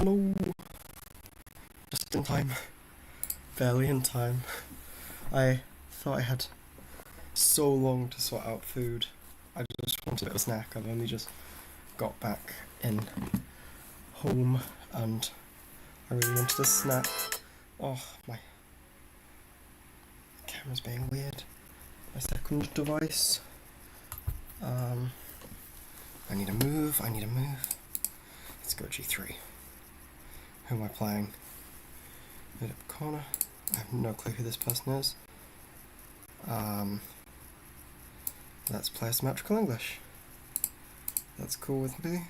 No! Just in time. Barely in time. I thought I had so long to sort out food. I just wanted a snack. I've only just got back in home and I really wanted a snack. Oh, my camera's being weird. My second device. I need to move. Let's go G3. Who am I playing? Mid up corner. I have no clue who this person is. Let's play Symmetrical English. That's cool with me.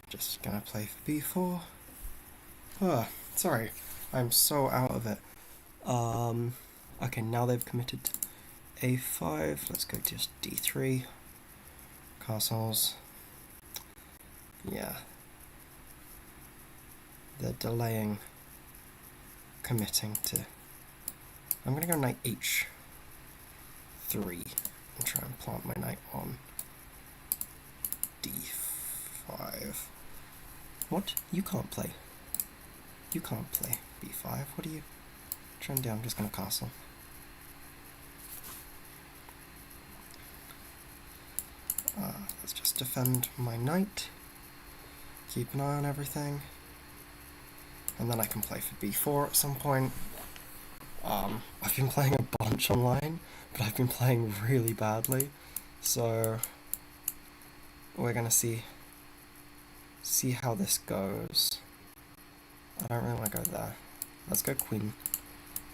Just gonna play for B4. Oh, sorry. I'm so out of it. Okay, now they've committed to A5. Let's go just D3. Castles. Yeah. They're delaying committing to... I'm gonna go knight H3 and try and plant my knight on D5. What? You can't play. You can't play B5. What are you trying to do? I'm just gonna castle. Let's just defend my knight. Keep an eye on everything. And then I can play for B4 at some point. I've been playing a bunch online, but I've been playing really badly. So we're gonna see how this goes. I don't really want to go there. Let's go Queen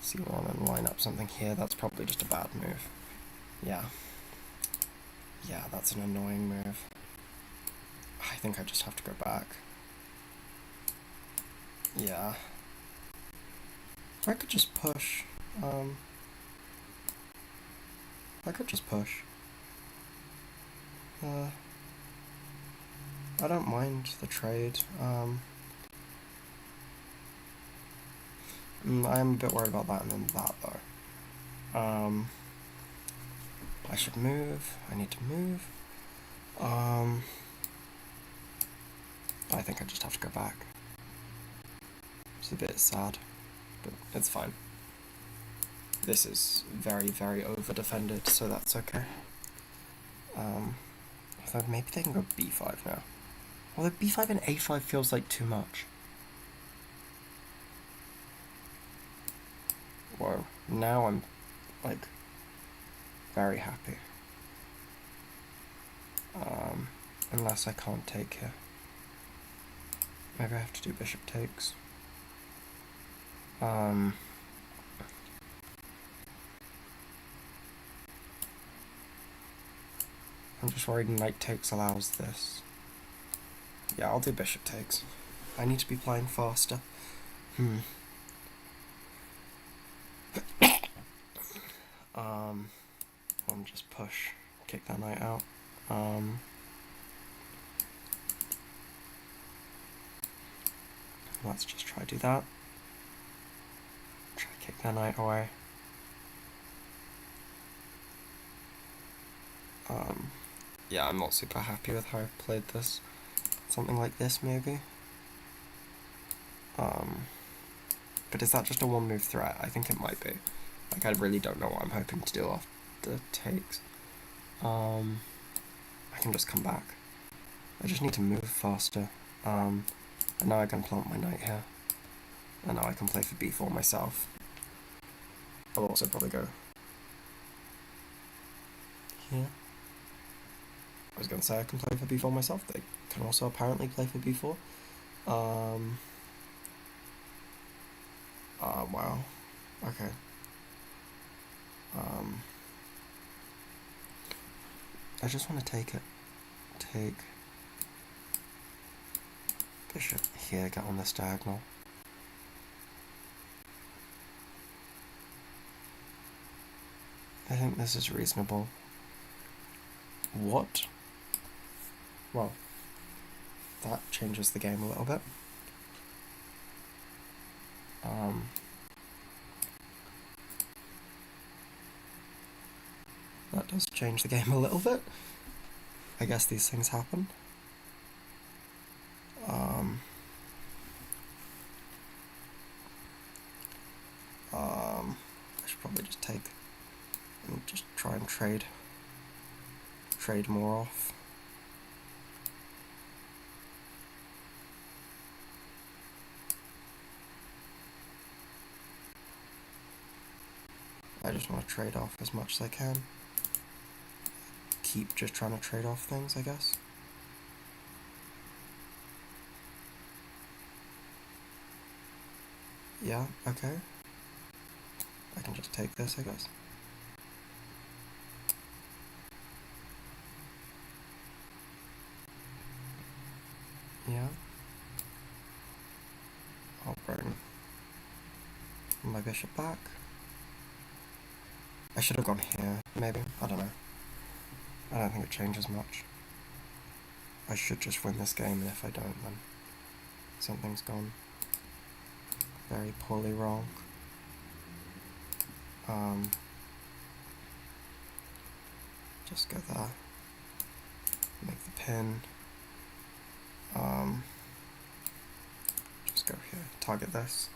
C1 and line up something here. That's probably just a bad move. Yeah. Yeah, that's an annoying move. I think I just have to go back. Yeah. I could just push. I could just push. I don't mind the trade. I am a bit worried about that and then that though. I should move. I need to move. I think I just have to go back. It's a bit sad, but it's fine. This is very, very over-defended, so that's okay. I thought maybe they can go B5 now. Although B5 and A5 feels like too much. Whoa, now I'm, like, very happy. Unless I can't take here. Maybe I have to do bishop takes. I'm just worried knight takes allows this. Yeah, I'll do bishop takes. I need to be playing faster. I'll just push, kick that knight out. Let's just try to do that. Try to kick that knight away. Yeah, I'm not super happy with how I played this. Something like this, maybe. But is that just a one-move threat? I think it might be. Like, I really don't know what I'm hoping to do after takes. I can just come back. I just need to move faster. And now I can plant my knight here. And now I can play for B4 myself. I'll also probably go here. I was going to say I can play for B4 myself. They can also apparently play for B4. Wow. Okay. I just want to take it. Take bishop here, get on this diagonal. I think this is reasonable. What? Well, that changes the game a little bit. That does change the game a little bit. I guess these things happen. I should probably just take and just try and trade more off. I just want to trade off as much as I can. Keep just trying to trade off things, I guess. Yeah, okay. I can just take this, I guess. Yeah. I'll bring my bishop back. I should have gone here, maybe. I don't know. I don't think it changes much. I should just win this game, and if I don't, then something's gone very poorly wrong. Just go there. Make the pin. Just go here. Target this.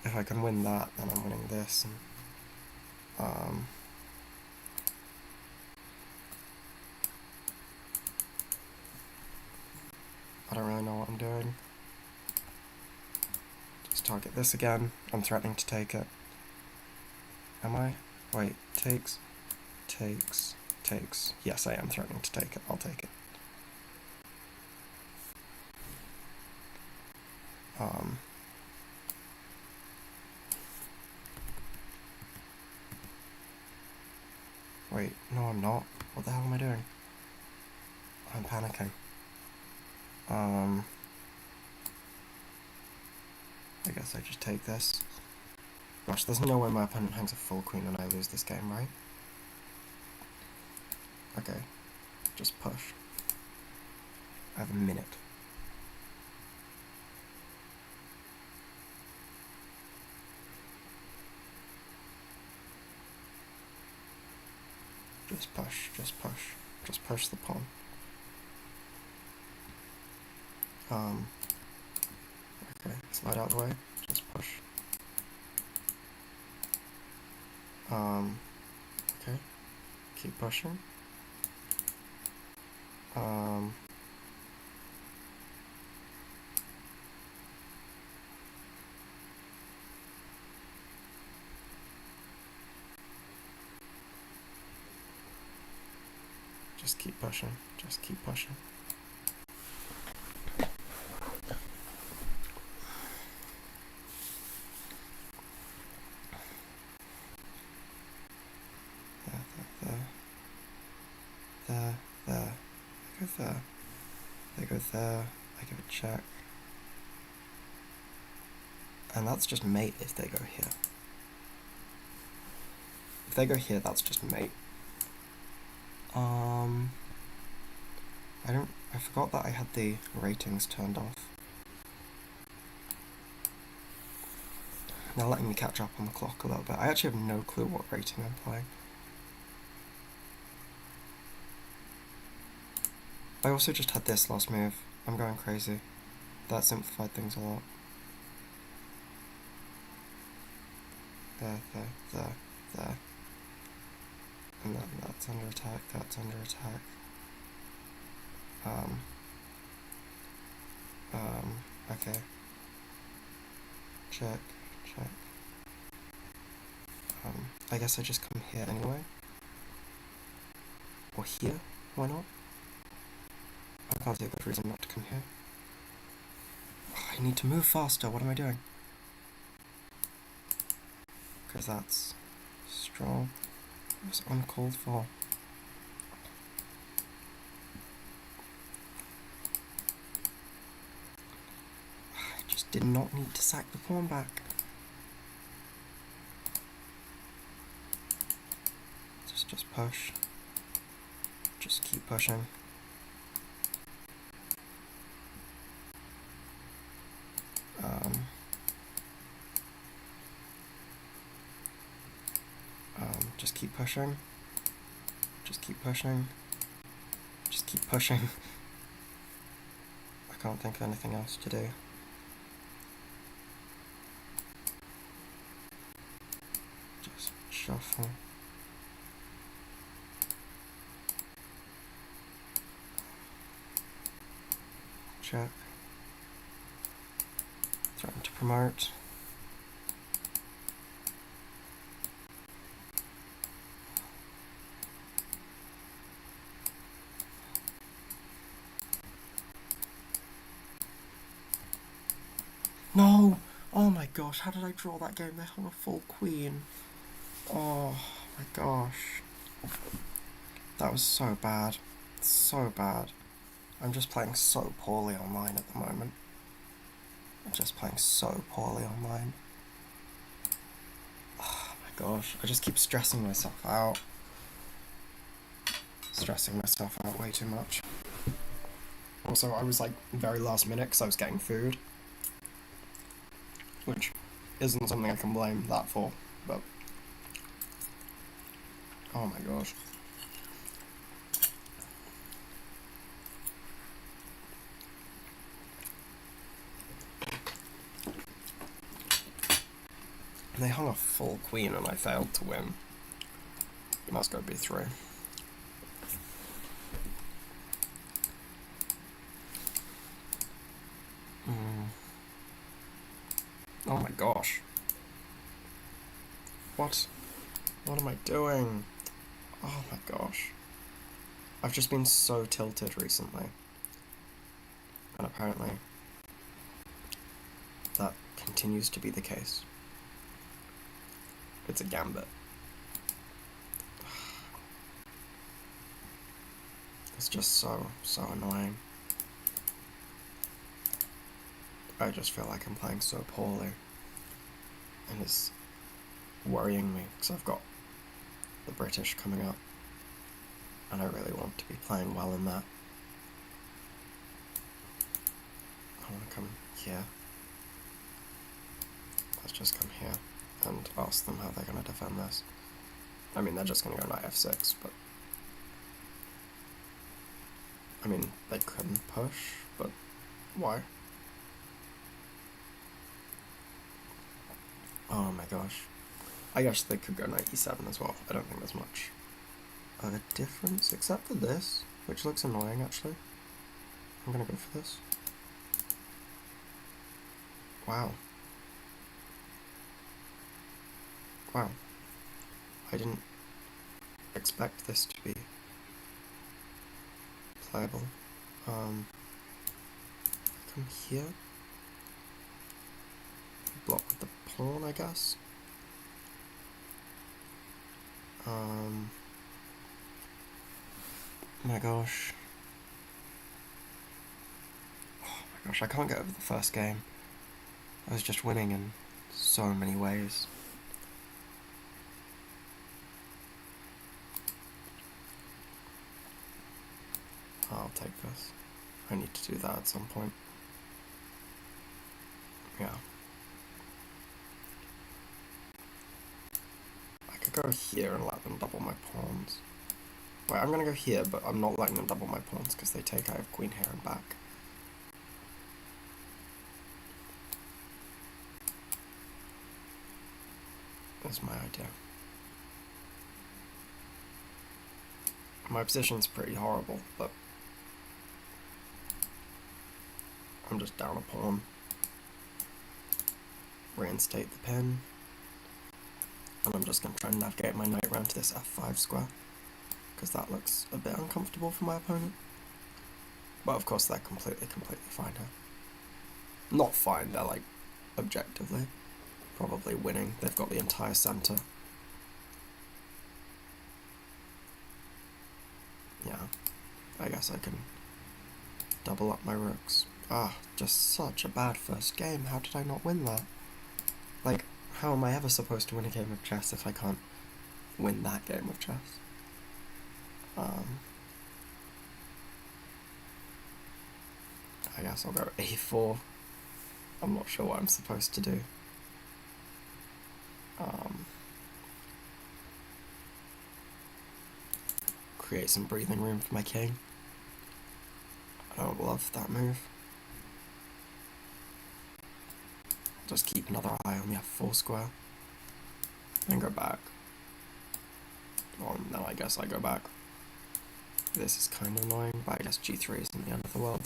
If I can win that, then I'm winning this. And, I don't really know what I'm doing. Just target this again. I'm threatening to take it. Am I? Wait, takes. Yes, I am threatening to take it. I'll take it. Wait, no I'm not. What the hell am I doing? I'm panicking. I guess I just take this. Gosh, there's no way my opponent hangs a full queen and I lose this game, right? Okay, just push. I have a minute. Just push, just push. Just push the pawn. Okay, slide out of the way. Just push. Okay. Keep pushing. Just keep pushing. Just keep pushing. There. I go there. They go there. I give a check. And that's just mate if they go here. If they go here, that's just mate. I forgot that I had the ratings turned off. They're letting me catch up on the clock a little bit. I actually have no clue what rating I'm playing. I also just had this last move. I'm going crazy. That simplified things a lot. There. And then that's under attack, that's under attack. Okay. Check. I guess I just come here anyway. Or here, why not? I can't see a good reason not to come here. I need to move faster, what am I doing? Because that's strong. It was uncalled for. I just did not need to sack the pawn back. Just push. Just keep pushing. Just keep pushing. Just keep pushing. Just keep pushing. can't think of anything else to do. Just shuffle. Check. Threaten to promote. No! Oh my gosh, how did I draw that game? They hung a full queen. Oh my gosh. That was so bad. So bad. I'm just playing so poorly online at the moment. I'm just playing so poorly online. Oh my gosh, I just keep stressing myself out. Stressing myself out way too much. Also, I was like very last minute because I was getting food. Which isn't something I can blame that for, but... Oh my gosh. They hung a full queen and I failed to win. Must go b3. Oh my gosh. What? What am I doing? Oh my gosh. I've just been so tilted recently. And apparently that continues to be the case. It's a gambit. It's just so annoying. I just feel like I'm playing so poorly. And it's worrying me because I've got the British coming up. And I really want to be playing well in that. I want to come here. Let's just come here and ask them how they're going to defend this. I mean, they're just going to go knight f6, but... I mean, they couldn't push, but why? Oh my gosh. I guess they could go knight e7 as well. I don't think there's much of a difference, except for this, which looks annoying, actually. I'm gonna go for this. Wow. Wow. I didn't expect this to be playable. Come here. Block with the pawn, I guess. Oh my gosh. Oh my gosh, I can't get over the first game. I was just winning in so many ways. I'll take this. I need to do that at some point. Yeah. I could go here and let them double my pawns. Wait, I'm gonna go here, but I'm not letting them double my pawns because they take. I have queen here and back. That's my idea. My position's pretty horrible, but I'm just down a pawn. Reinstate the pin. And I'm just going to try and navigate my knight around to this f5 square, because that looks a bit uncomfortable for my opponent. But of course they're completely fine here. Not fine, they're like, objectively, probably winning. They've got the entire centre. Yeah, I guess I can double up my rooks. Ah, just such a bad first game. How did I not win that? Like, how am I ever supposed to win a game of chess if I can't win that game of chess? I guess I'll go a4. I'm not sure what I'm supposed to do. Create some breathing room for my king. I don't love that move. just keep another eye on the f4 square. Then go back. Well, no, I guess I go back. This is kind of annoying, but I guess g3 isn't the end of the world.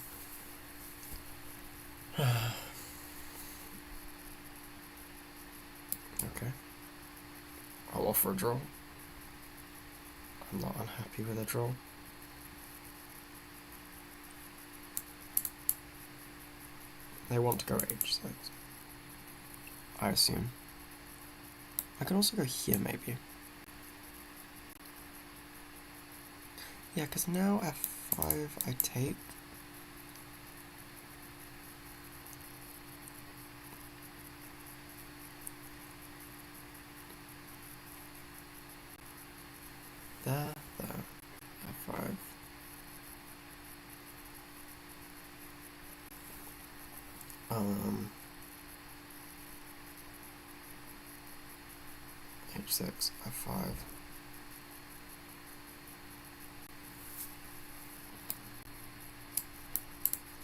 Okay. I'll offer a draw. I'm not unhappy with a draw. They want to go h6. I assume. I can also go here, maybe. Yeah, because now f5 I take. There, f5. H6, f5.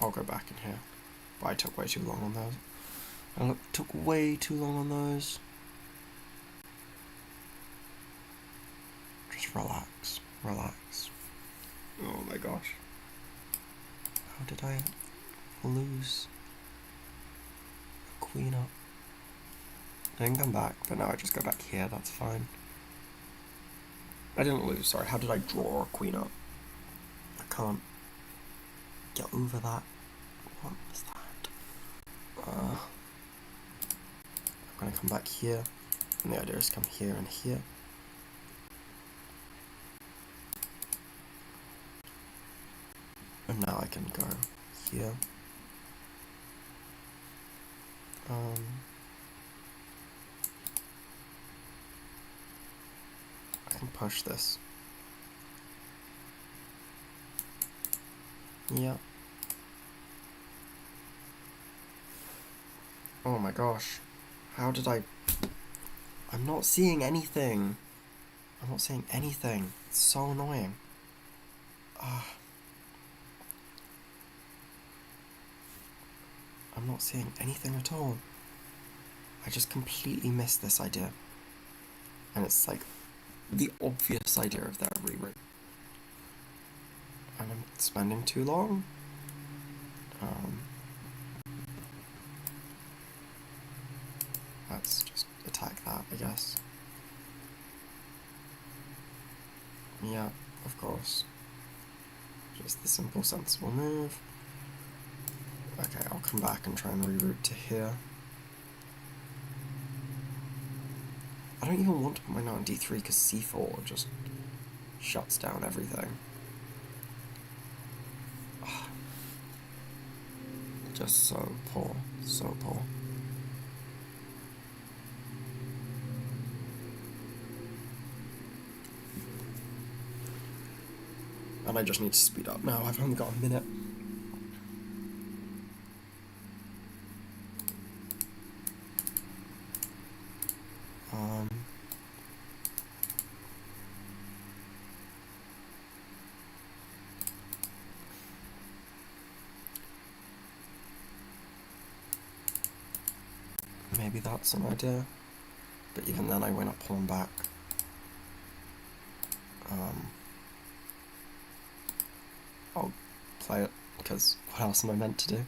I'll go back in here. But I took way too long on those. I took way too long on those. Just relax, relax. Oh my gosh. How did I lose a queen up? I didn't come back, but now I just go back here, that's fine. I didn't lose, sorry. How did I draw a queen up? I can't get over that. What is that? I'm gonna come back here, and the idea is to come here and here. And now I can go here. I can push this. Yeah. Oh my gosh. How did I... I'm not seeing anything. I'm not seeing anything. It's so annoying. I'm not seeing anything at all. I just completely missed this idea. And it's like the obvious idea of their reroute. And I'm spending too long. Let's just attack that, I guess. Yeah, of course. Just the simple, sensible move. Okay, I'll come back and try and reroute to here. I don't even want to put my knight on d3 because c4 just shuts down everything. Just so poor, so poor. And I just need to speed up now, I've only got a minute. Maybe that's an idea, but even then I win a pawn back. I'll play it, because what else am I meant to do?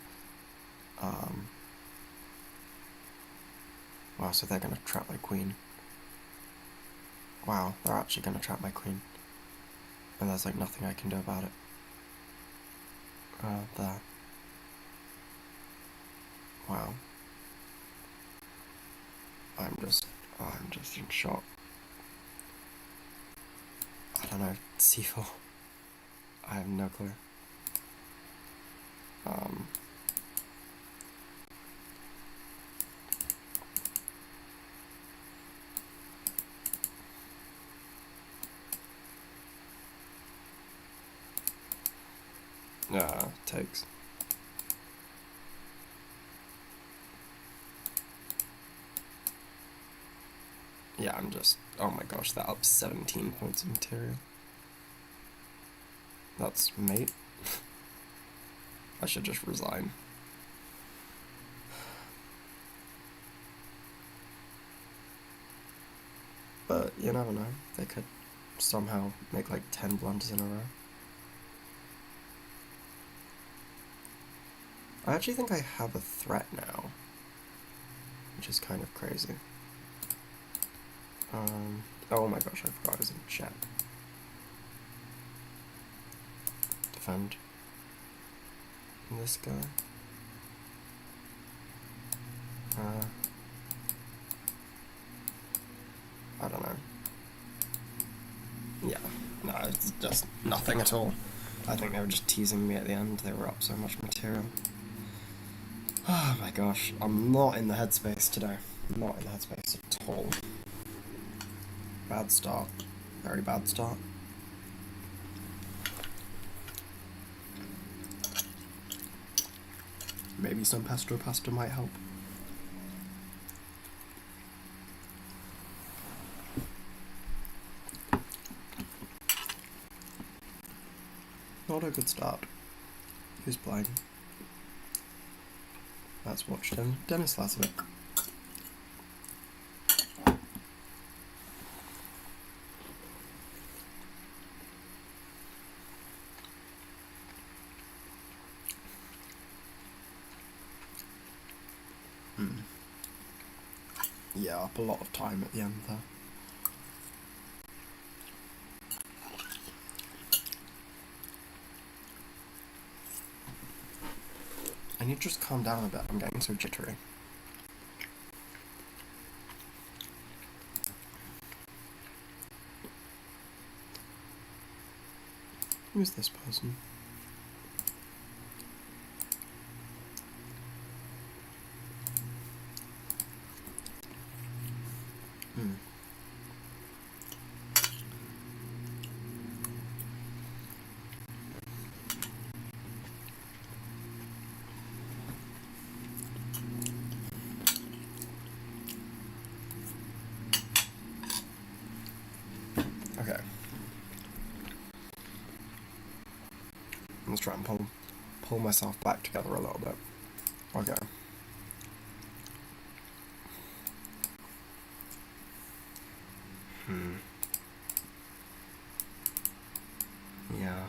Wow, so they're gonna trap my queen. Wow, they're actually gonna trap my queen. And there's like nothing I can do about it. There. Wow. I'm just in shock. I don't know, c4. I have no clue. Takes. Yeah, I'm just, oh my gosh, that up 17 points of material. That's mate. I should just resign. you never know. They could somehow make like 10 blunders in a row. I actually think I have a threat now, which is kind of crazy. Oh my gosh, I forgot I was in chat. Defend this guy. I don't know. Yeah, no, it's just nothing at all. I think they were just teasing me at the end. They were up so much material. Oh my gosh, I'm not in the headspace today. I'm not in the headspace at all. Bad start. Very bad start. Maybe some pesto pasta might help. Not a good start. Who's playing? Let's watch Denis Lazovic. Yeah, up a lot of time at the end there. I need to just calm down a bit. I'm getting so jittery. Who's this person? Okay. Let's try and pull myself back together a little bit. Okay. Yeah.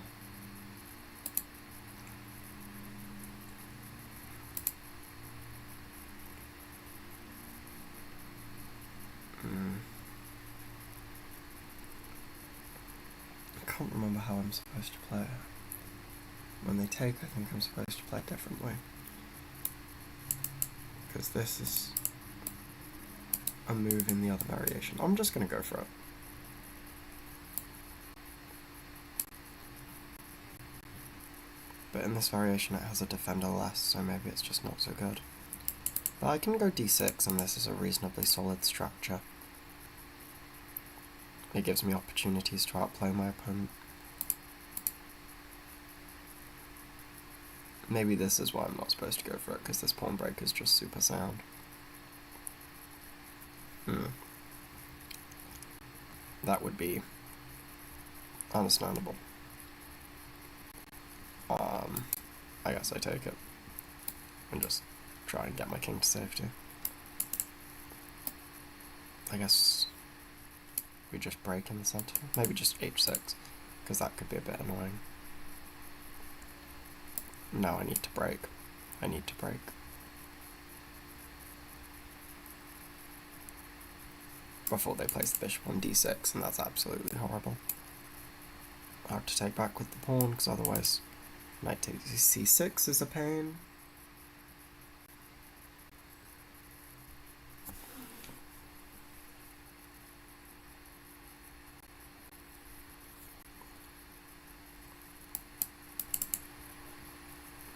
I can't remember how I'm supposed to play it. When they take, I think I'm supposed to play it differently. Because this is a move in the other variation. I'm just going to go for it. But in this variation it has a defender less, so maybe it's just not so good. But I can go d6, and this is a reasonably solid structure. It gives me opportunities to outplay my opponent. Maybe this is why I'm not supposed to go for it, because this pawn break is just super sound. That would be understandable. I guess I take it and just try and get my king to safety. I guess we just break in the center. Maybe just h6, because that could be a bit annoying. No, I need to break. I need to break. Before they place the bishop on d6, and that's absolutely horrible. Hard to take back with the pawn, because otherwise knight takes c6 is a pain.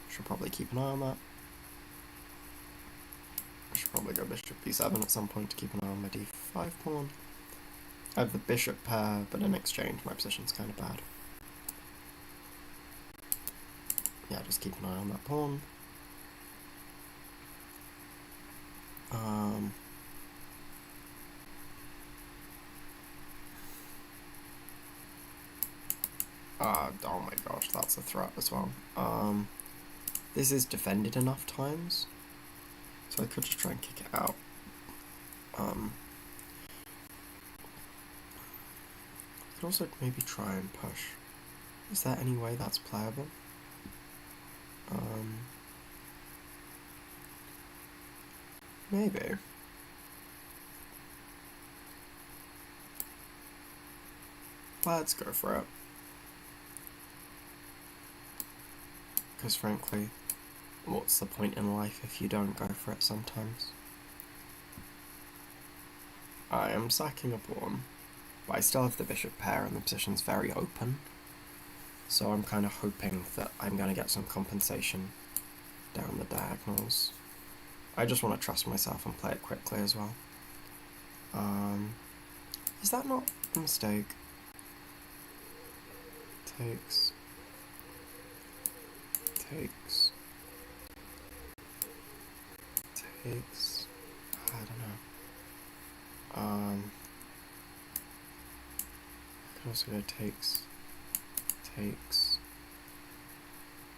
Should probably keep an eye on that. I should probably go bishop b7 at some point to keep an eye on my d5 pawn. I have the bishop pair, but in exchange my position's kind of bad. Yeah, just keep an eye on that pawn. Oh my gosh, that's a threat as well. This is defended enough times, so I could just try and kick it out. could also maybe try and push. Is there any way that's playable? Maybe. Let's go for it. Because frankly, what's the point in life if you don't go for it sometimes? I am sacking a pawn, but I still have the bishop pair and the position's very open. So I'm kind of hoping that I'm going to get some compensation down the diagonals. I just want to trust myself and play it quickly as well. Is that not a mistake? Takes. Takes. Takes. I don't know. I can also go takes. Takes.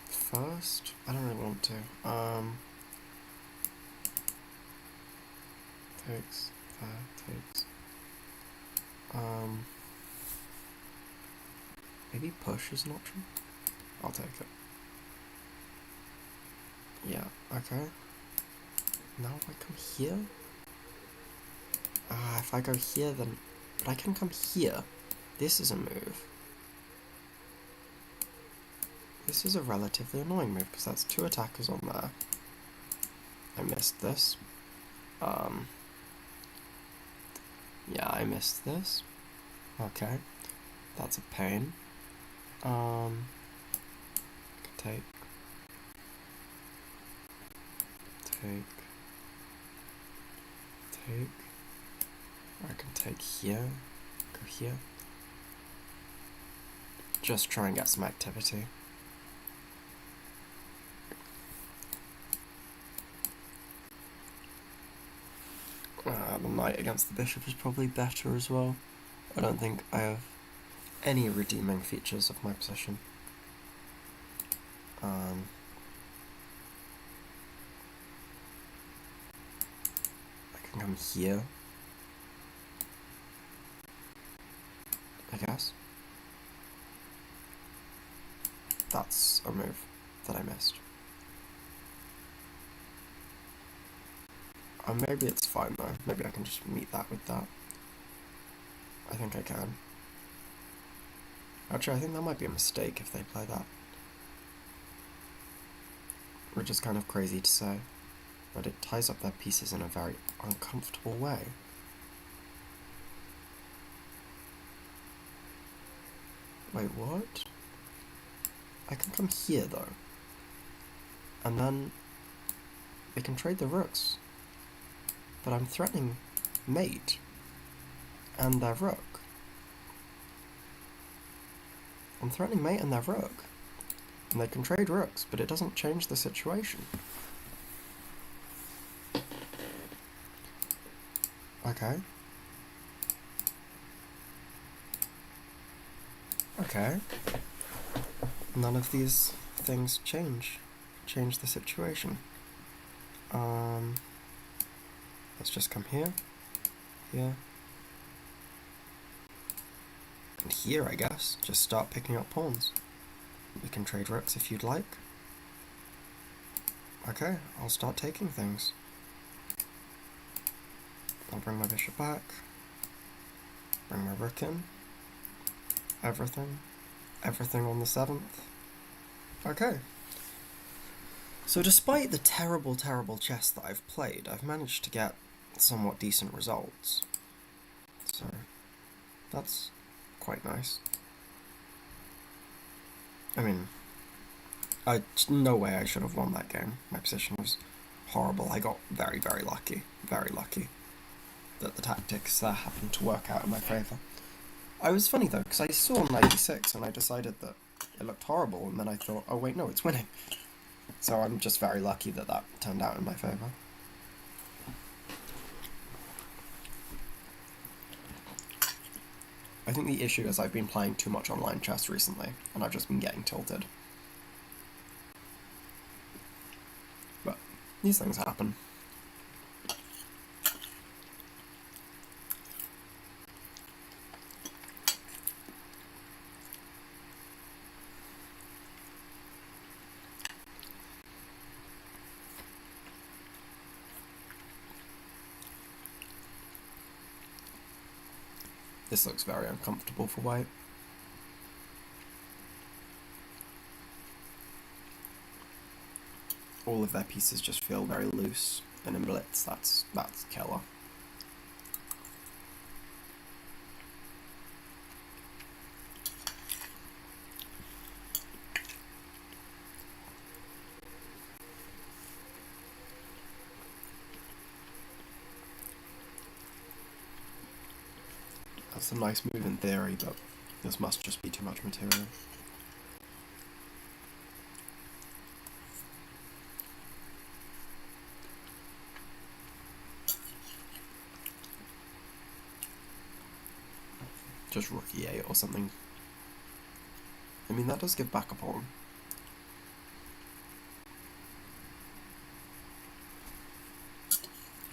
First? I don't really want to. Takes. Takes. Maybe push is an option? I'll take it. Yeah, okay. Now if I come here? If I go here then... But I can come here. This is a move. This is a relatively annoying move, because that's 2 attackers on there. I missed this. Yeah, I missed this. Okay. That's a pain. Take. I can take here, go here. Just try and get some activity. The knight against the bishop is probably better as well. I don't think I have any redeeming features of my position. I can come here, I guess. That's a move that I missed. Maybe it's fine though. Maybe I can just meet that with that. I think I can. Actually, I think that might be a mistake if they play that. Which is kind of crazy to say, but it ties up their pieces in a very uncomfortable way. Wait, what? I can come here though. And then they can trade the rooks. But I'm threatening mate and their rook. I'm threatening mate and their rook. And they can trade rooks, but it doesn't change the situation. Okay. Okay. None of these things change the situation. Let's just come here, here, and here, I guess. Just start picking up pawns. We can trade rooks if you'd like. Okay, I'll start taking things. I'll bring my bishop back, bring my rook in, everything on the 7th. Okay. So despite the terrible, terrible chess that I've played, I've managed to get somewhat decent results. So, that's quite nice. I mean, no way I should have won that game. My position was horrible. I got very, very lucky that the tactics there happened to work out in my favour. I was funny though, because I saw 96 and I decided that it looked horrible, and then I thought, oh wait, no, it's winning. So I'm just very lucky that that turned out in my favour. I think the issue is I've been playing too much online chess recently, and I've just been getting tilted. But these things happen. This looks very uncomfortable for white. All of their pieces just feel very loose, and in Blitz, that's killer. That's a nice move in theory, but this must just be too much material. Just rook e8 or something. I mean, that does give back a pawn.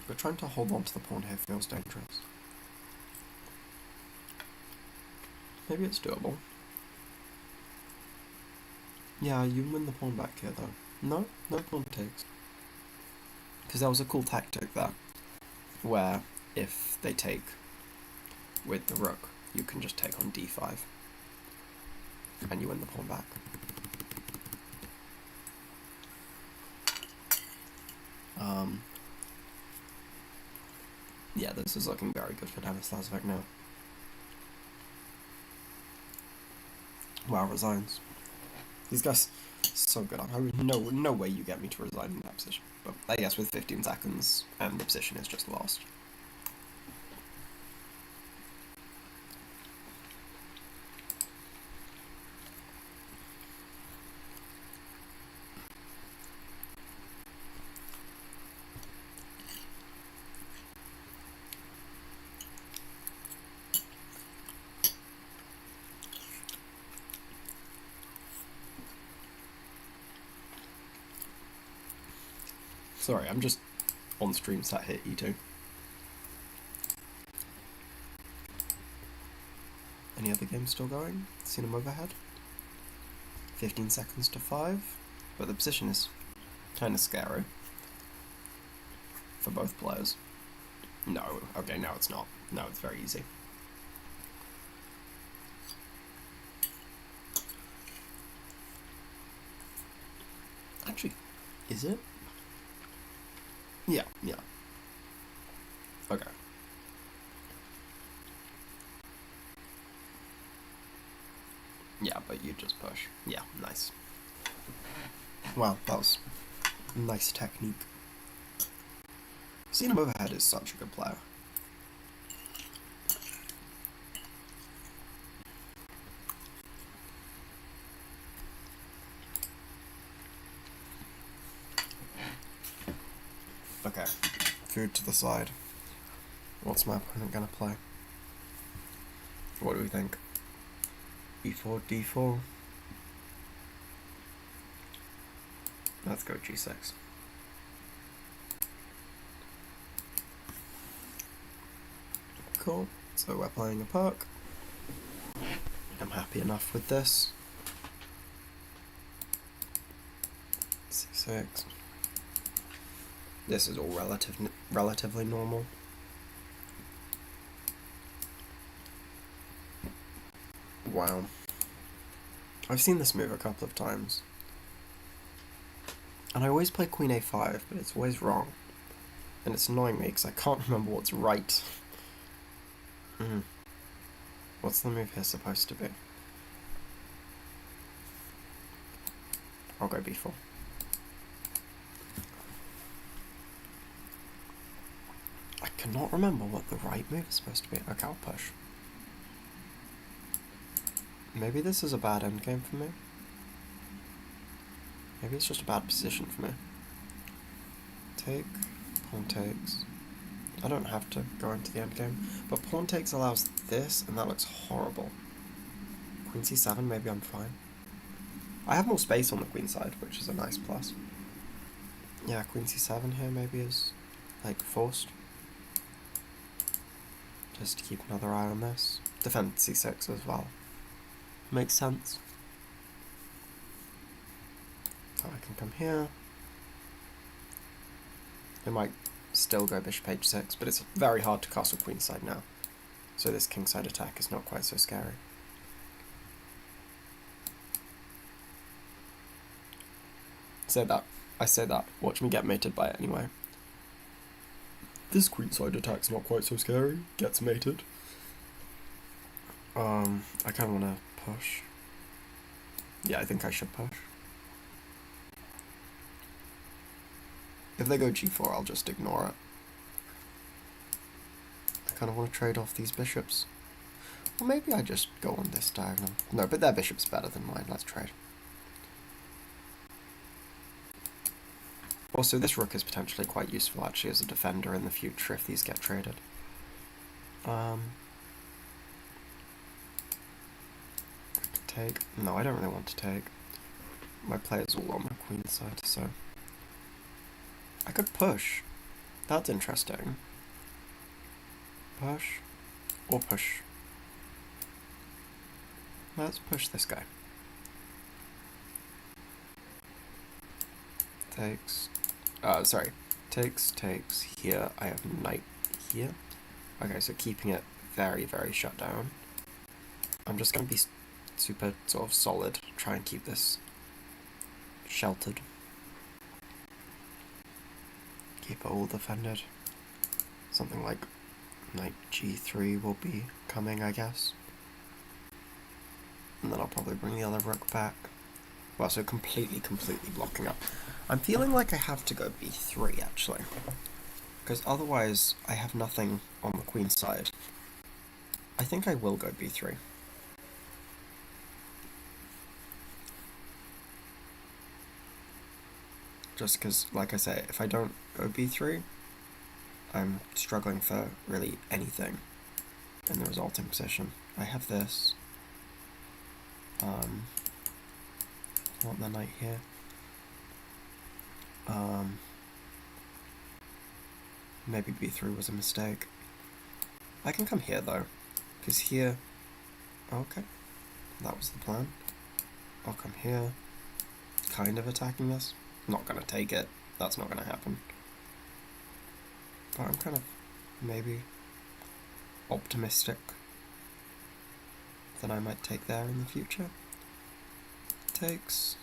But trying to hold on to the pawn here feels dangerous. Maybe it's doable. Yeah, you win the pawn back here though. No pawn takes. Because that was a cool tactic there, where if they take with the rook, you can just take on d5, and you win the pawn back. Yeah, this is looking very good for Denis Lazovic now. Wow, resigns. These guys so good. I mean, no way you get me to resign in that position. But I guess with 15 seconds and the position is just lost. Sorry, I'm just on stream sat here E2. Any other games still going? Seen them overhead? 15 seconds to 5, but the position is kind of scary for both players. No, okay, no it's not. No, it's very easy. Actually, is it? Yeah. Okay. Yeah, but you just push. Yeah, nice. Wow, that was a nice technique. Seeing him overhead is such a good player. Okay, food to the side. What's my opponent gonna play? What do we think? E4, D4. Let's go G6. Cool. So we're playing a perk. I'm happy enough with this. C6. This is all relatively normal. Wow. I've seen this move a couple of times. And I always play Queen A5, but it's always wrong. And it's annoying me because I can't remember what's right. What's the move here supposed to be? I'll go B4. I cannot remember what the right move is supposed to be. Okay, I'll push. Maybe this is a bad endgame for me. Maybe it's just a bad position for me. Take, pawn takes. I don't have to go into the endgame, but pawn takes allows this, and that looks horrible. Queen c7, maybe I'm fine. I have more space on the queen side, which is a nice plus. Yeah, queen c7 here maybe is, like, forced. Just to keep another eye on this. Defend c6 as well. Makes sense. So I can come here. They might still go bishop h6, but it's very hard to castle queenside now. So this kingside attack is not quite so scary. I say that, watch me get mated by it anyway. This queenside attack's not quite so scary, gets mated. I kinda wanna push. Yeah, I think I should push. If they go g4, I'll just ignore it. I kinda wanna trade off these bishops. Or maybe I just go on this diagonal. No, but their bishop's better than mine, let's trade. Also, this rook is potentially quite useful actually as a defender in the future if these get traded. Take. No, I don't really want to take. My player's all on my queen side, so I could push. That's interesting. Push or push. Let's push this guy. Takes. Sorry. Takes here. I have knight here. Okay, so keeping it very, very shut down. I'm just gonna be super sort of solid. Try and keep this sheltered. Keep it all defended. Something like knight g3 will be coming, I guess. And then I'll probably bring the other rook back. Well, so completely blocking up. I'm feeling like I have to go b3, actually. Because otherwise, I have nothing on the queen side. I think I will go b3. Just because, like I say, if I don't go b3, I'm struggling for really anything in the resulting position. I have this. I want the knight here. Maybe b3 was a mistake. I can come here though, because here... Okay, that was the plan. I'll come here, kind of attacking this. Not gonna take it, that's not gonna happen. But I'm kind of, maybe, optimistic that I might take there in the future. Takes.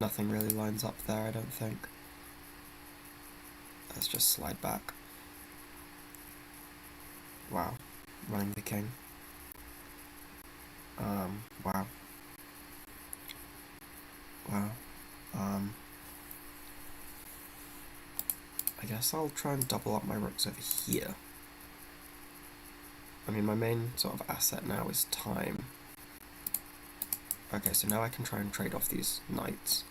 Nothing really lines up there, I don't think. Let's just slide back. Wow, running the king. Wow. I guess I'll try and double up my rooks over here. I mean, my main sort of asset now is time. Okay, so now I can try and trade off these knights.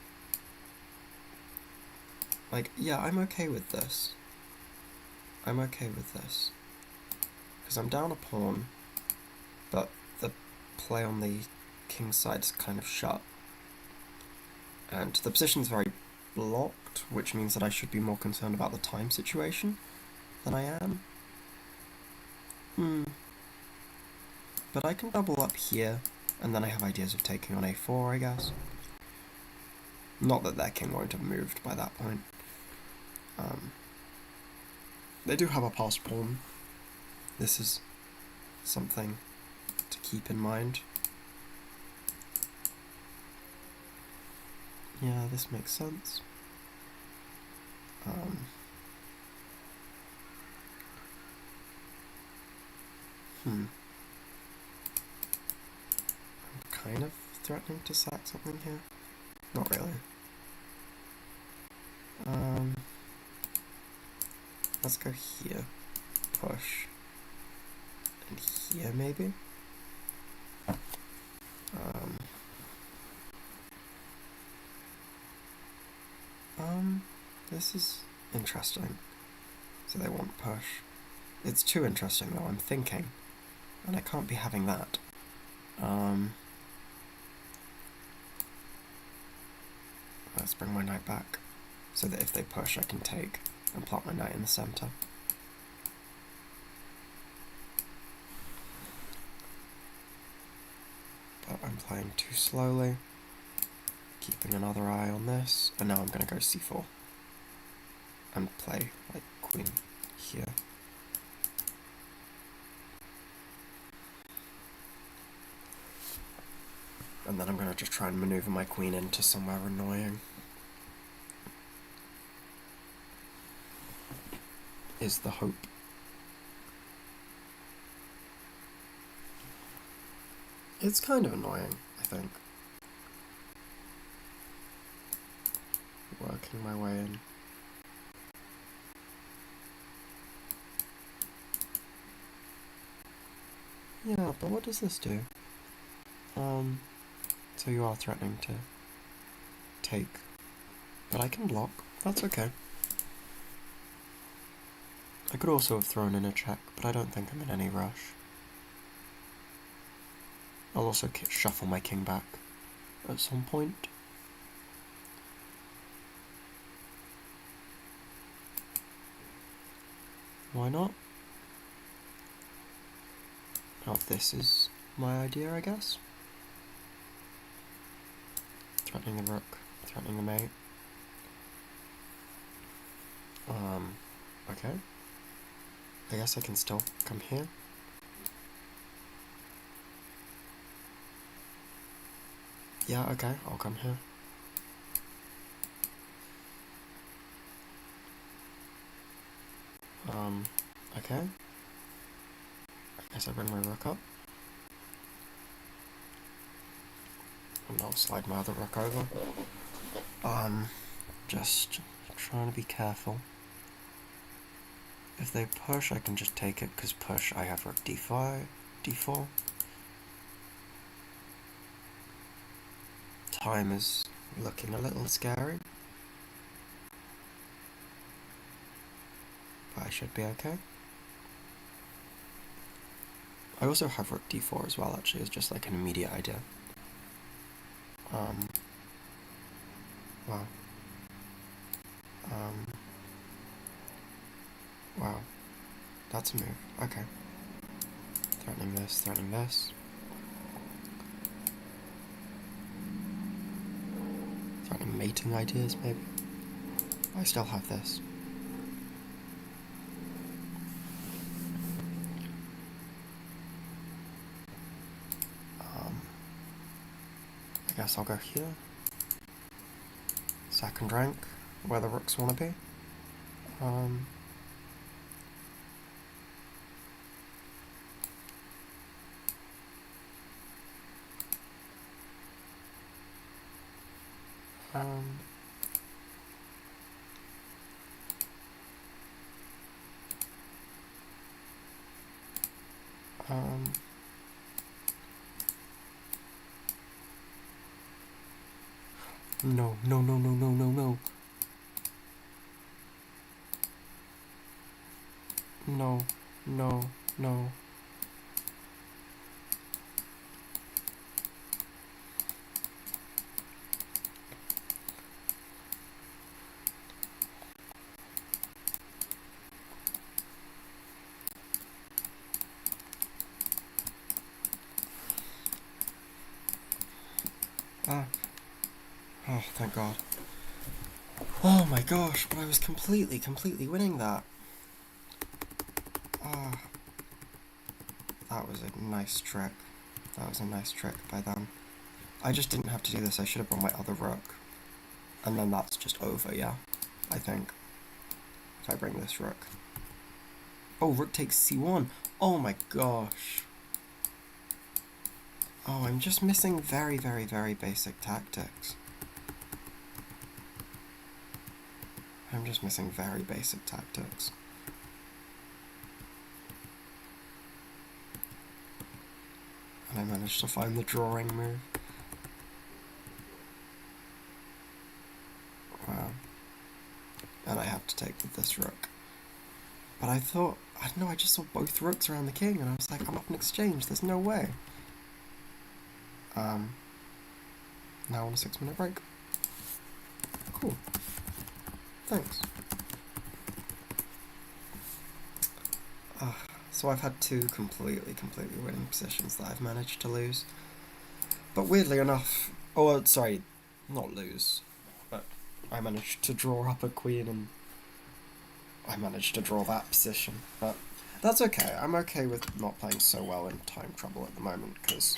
Like, yeah, I'm okay with this. Because I'm down a pawn, but the play on the king's side is kind of shut. And the position's very blocked, which means that I should be more concerned about the time situation than I am. But I can double up here, and then I have ideas of taking on a4, I guess. Not that their king won't have moved by that point. They do have a passed pawn. This is something to keep in mind. Yeah, this makes sense. I'm kind of threatening to sack something here. Not really. Let's go here. Push. And here, maybe? This is interesting. So they want push. It's too interesting though, I'm thinking. And I can't be having that. Let's bring my knight back, so that if they push I can take and plot my knight in the center. But I'm playing too slowly, keeping another eye on this, and now I'm going to go c4. and play like queen here. And then I'm going to just try and maneuver my queen into somewhere annoying. Is the hope. It's kind of annoying, I think. Working my way in. Yeah, but what does this do? So you are threatening to take. But I can block. That's okay. I could also have thrown in a check, but I don't think I'm in any rush. I'll also shuffle my king back at some point. Why not? Now this is my idea, I guess. Threatening the rook, threatening the mate. Okay. I guess I can still come here. Yeah, okay, I'll come here. Okay. I guess I bring my rook up. And I'll slide my other rook over. Just trying to be careful. If they push, I can just take it, because push, I have rook d5, d4. Time is looking a little scary. But I should be okay. I also have rook d4 as well, actually, as just like an immediate idea. Wow. Wow. That's a move. Okay. Threatening this, threatening this. Threatening mating ideas, maybe. I still have this. I guess I'll go here. Second rank, where the rooks want to be. No, no, no, no, no, no, no. No, no, no. Oh, thank God. Oh my gosh, but I was completely winning that. That was a nice trick. That was a nice trick by them. I just didn't have to do this. I should have brought my other rook. And then that's just over, yeah? I think. If I bring this rook. Oh, rook takes c1. Oh my gosh. Oh, I'm just missing very, very, very basic tactics. I'm just missing very basic tactics. And I managed to find the drawing move. Wow. And I have to take with this rook. But I thought, I don't know, I just saw both rooks around the king, and I was like, I'm up in exchange, there's no way. Now on a 6-minute break. Cool. Thanks. So I've had two completely winning positions that I've managed to lose. But weirdly enough, sorry, not lose, but I managed to draw up a queen and I managed to draw that position, but that's okay. I'm okay with not playing so well in time trouble at the moment, because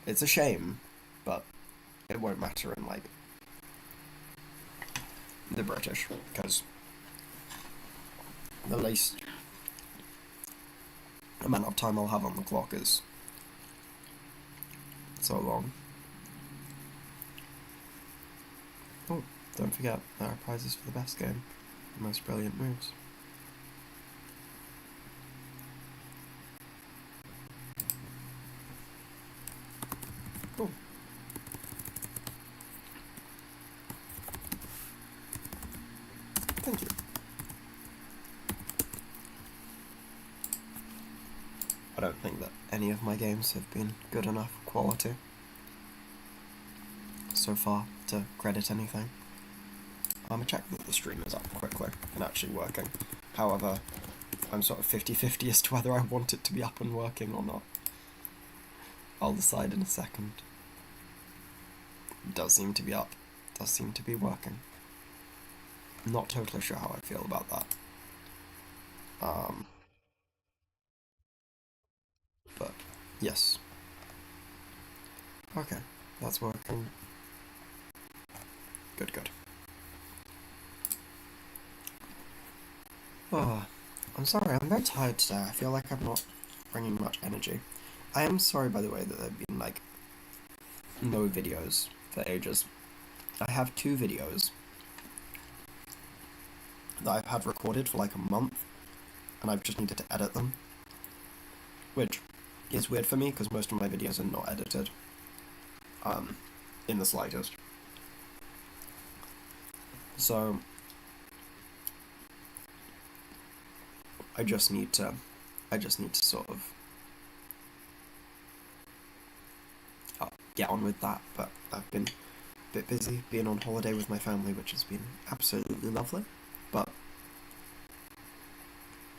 it's a shame, but it won't matter in, like, the British, because the least amount of time I'll have on the clock is so long. Oh, don't forget, there are prizes for the best game, the most brilliant moves. Cool. Thank you. I don't think that any of my games have been good enough quality so far to credit anything. I'm gonna check that the stream is up quickly and actually working. However, I'm sort of 50-50 as to whether I want it to be up and working or not. I'll decide in a second. It does seem to be up. It does seem to be working. I'm not totally sure how I feel about that. But, yes. Okay, that's working. Good, good. Oh, I'm sorry, I'm very tired today. I feel like I'm not bringing much energy. I am sorry, by the way, that there have been, like, no videos for ages. I have 2 videos that I've had recorded for like a month, and I've just needed to edit them. Which is weird for me, because most of my videos are not edited. In the slightest. So, I just need to sort of get on with that, but I've been a bit busy being on holiday with my family, which has been absolutely lovely, but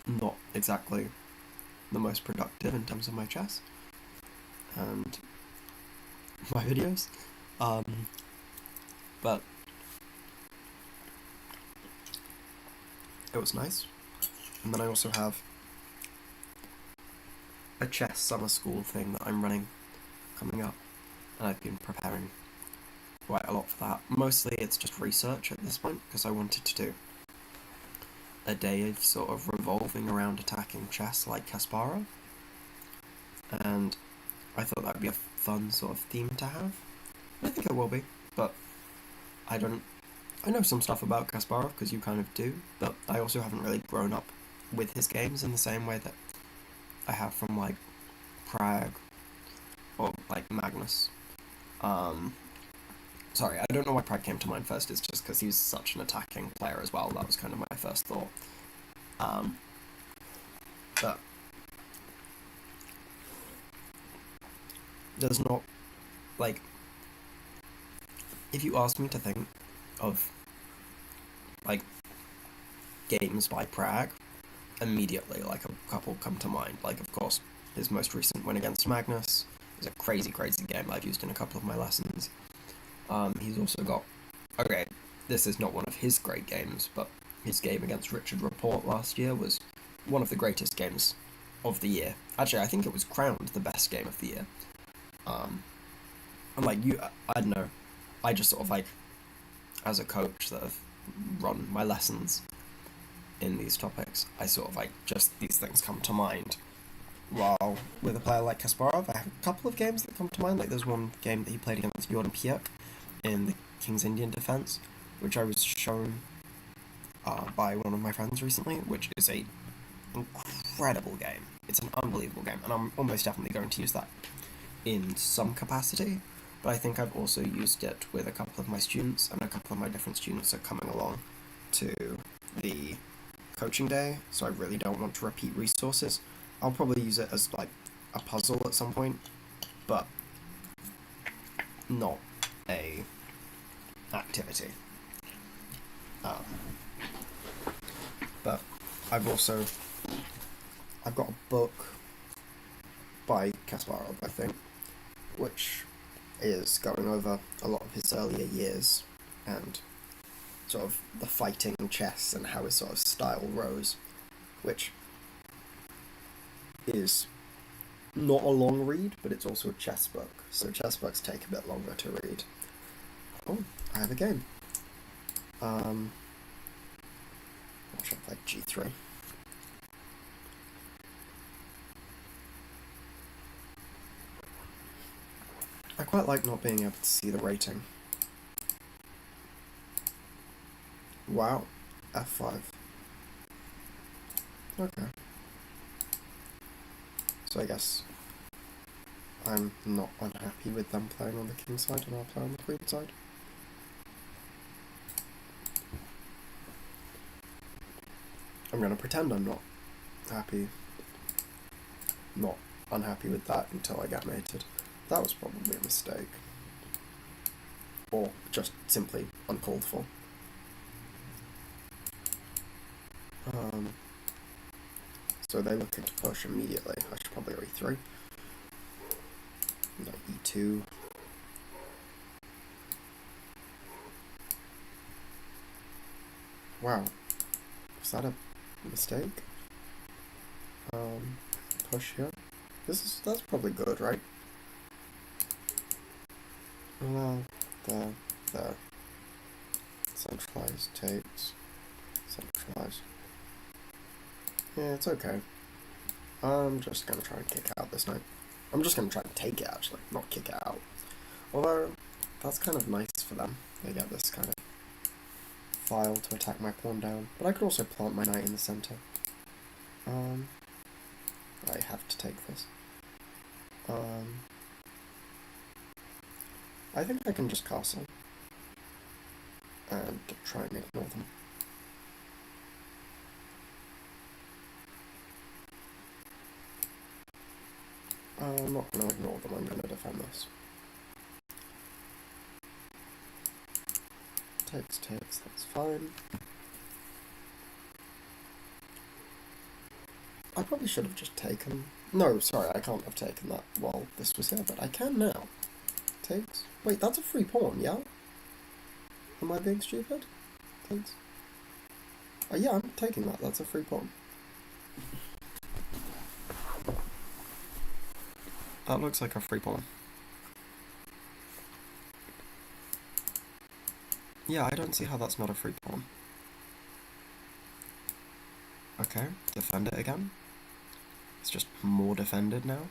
not exactly the most productive in terms of my chess and my videos. But it was nice. And then I also have a chess summer school thing that I'm running coming up, and I've been preparing quite a lot for that. Mostly it's just research at this point, because I wanted to do a day of sort of revolving around attacking chess like Kasparov, and I thought that would be a fun sort of theme to have. I think it will be, but I know some stuff about Kasparov, because you kind of do, but I also haven't really grown up with his games in the same way that I have from, like, Pragg or, like, Magnus. Sorry, I don't know why Pragg came to mind first, it's just because he's such an attacking player as well. That was kind of my first thought. But there's not, like, if you ask me to think of, like, games by Pragg, immediately, like, a couple come to mind. Like, of course, his most recent win against Magnus is a crazy, crazy game I've used in a couple of my lessons. He's also got, okay, this is not one of his great games, but his game against Richard Rapport last year was one of the greatest games of the year. Actually, I think it was crowned the best game of the year. And, like, I don't know, I just sort of, like, as a coach that have run my lessons in these topics, I sort of, like, just these things come to mind. While with a player like Kasparov, I have a couple of games that come to mind. Like, there's one game that he played against Jordan Piëch in the King's Indian defense, which I was shown by one of my friends recently, which is a incredible game. It's an unbelievable game, and I'm almost definitely going to use that in some capacity. But I think I've also used it with a couple of my students, and a couple of my different students are coming along to the coaching day, so I really don't want to repeat resources. I'll probably use it as, like, a puzzle at some point, but not a activity. But I've got a book by Kasparov, I think, which is going over a lot of his earlier years, and sort of the fighting chess and how his sort of style rose, which is not a long read, but it's also a chess book, so chess books take a bit longer to read. Oh, I have a game. What should I play? G3. I quite like not being able to see the rating. Wow. F5. Okay. So I guess I'm not unhappy with them playing on the king side and I'll play on the queen side. I'm going to pretend I'm not unhappy with that until I get mated. That was probably a mistake. Or just simply uncalled for. So they're looking to push immediately. I should probably go E3. No, E2. Wow. Was that a mistake? Push here. That's probably good, right? Well, there. Centralized takes. Centralized. Yeah, it's okay. I'm just gonna try and kick out this knight. I'm just gonna try and take it, actually, not kick it out. Although, that's kind of nice for them. They get this kind of file to attack my pawn down. But I could also plant my knight in the center. I have to take this. I think I can just castle. And try and ignore them. I'm not going to ignore them, I'm going to defend this. Takes, that's fine. I probably should have just taken... No, sorry, I can't have taken that while this was here, but I can now. Takes... Wait, that's a free pawn, yeah? Am I being stupid? Takes... Oh yeah, I'm taking that, that's a free pawn. That looks like a free pawn. Yeah, I don't see how that's not a free pawn. Okay, defend it again. It's just more defended now.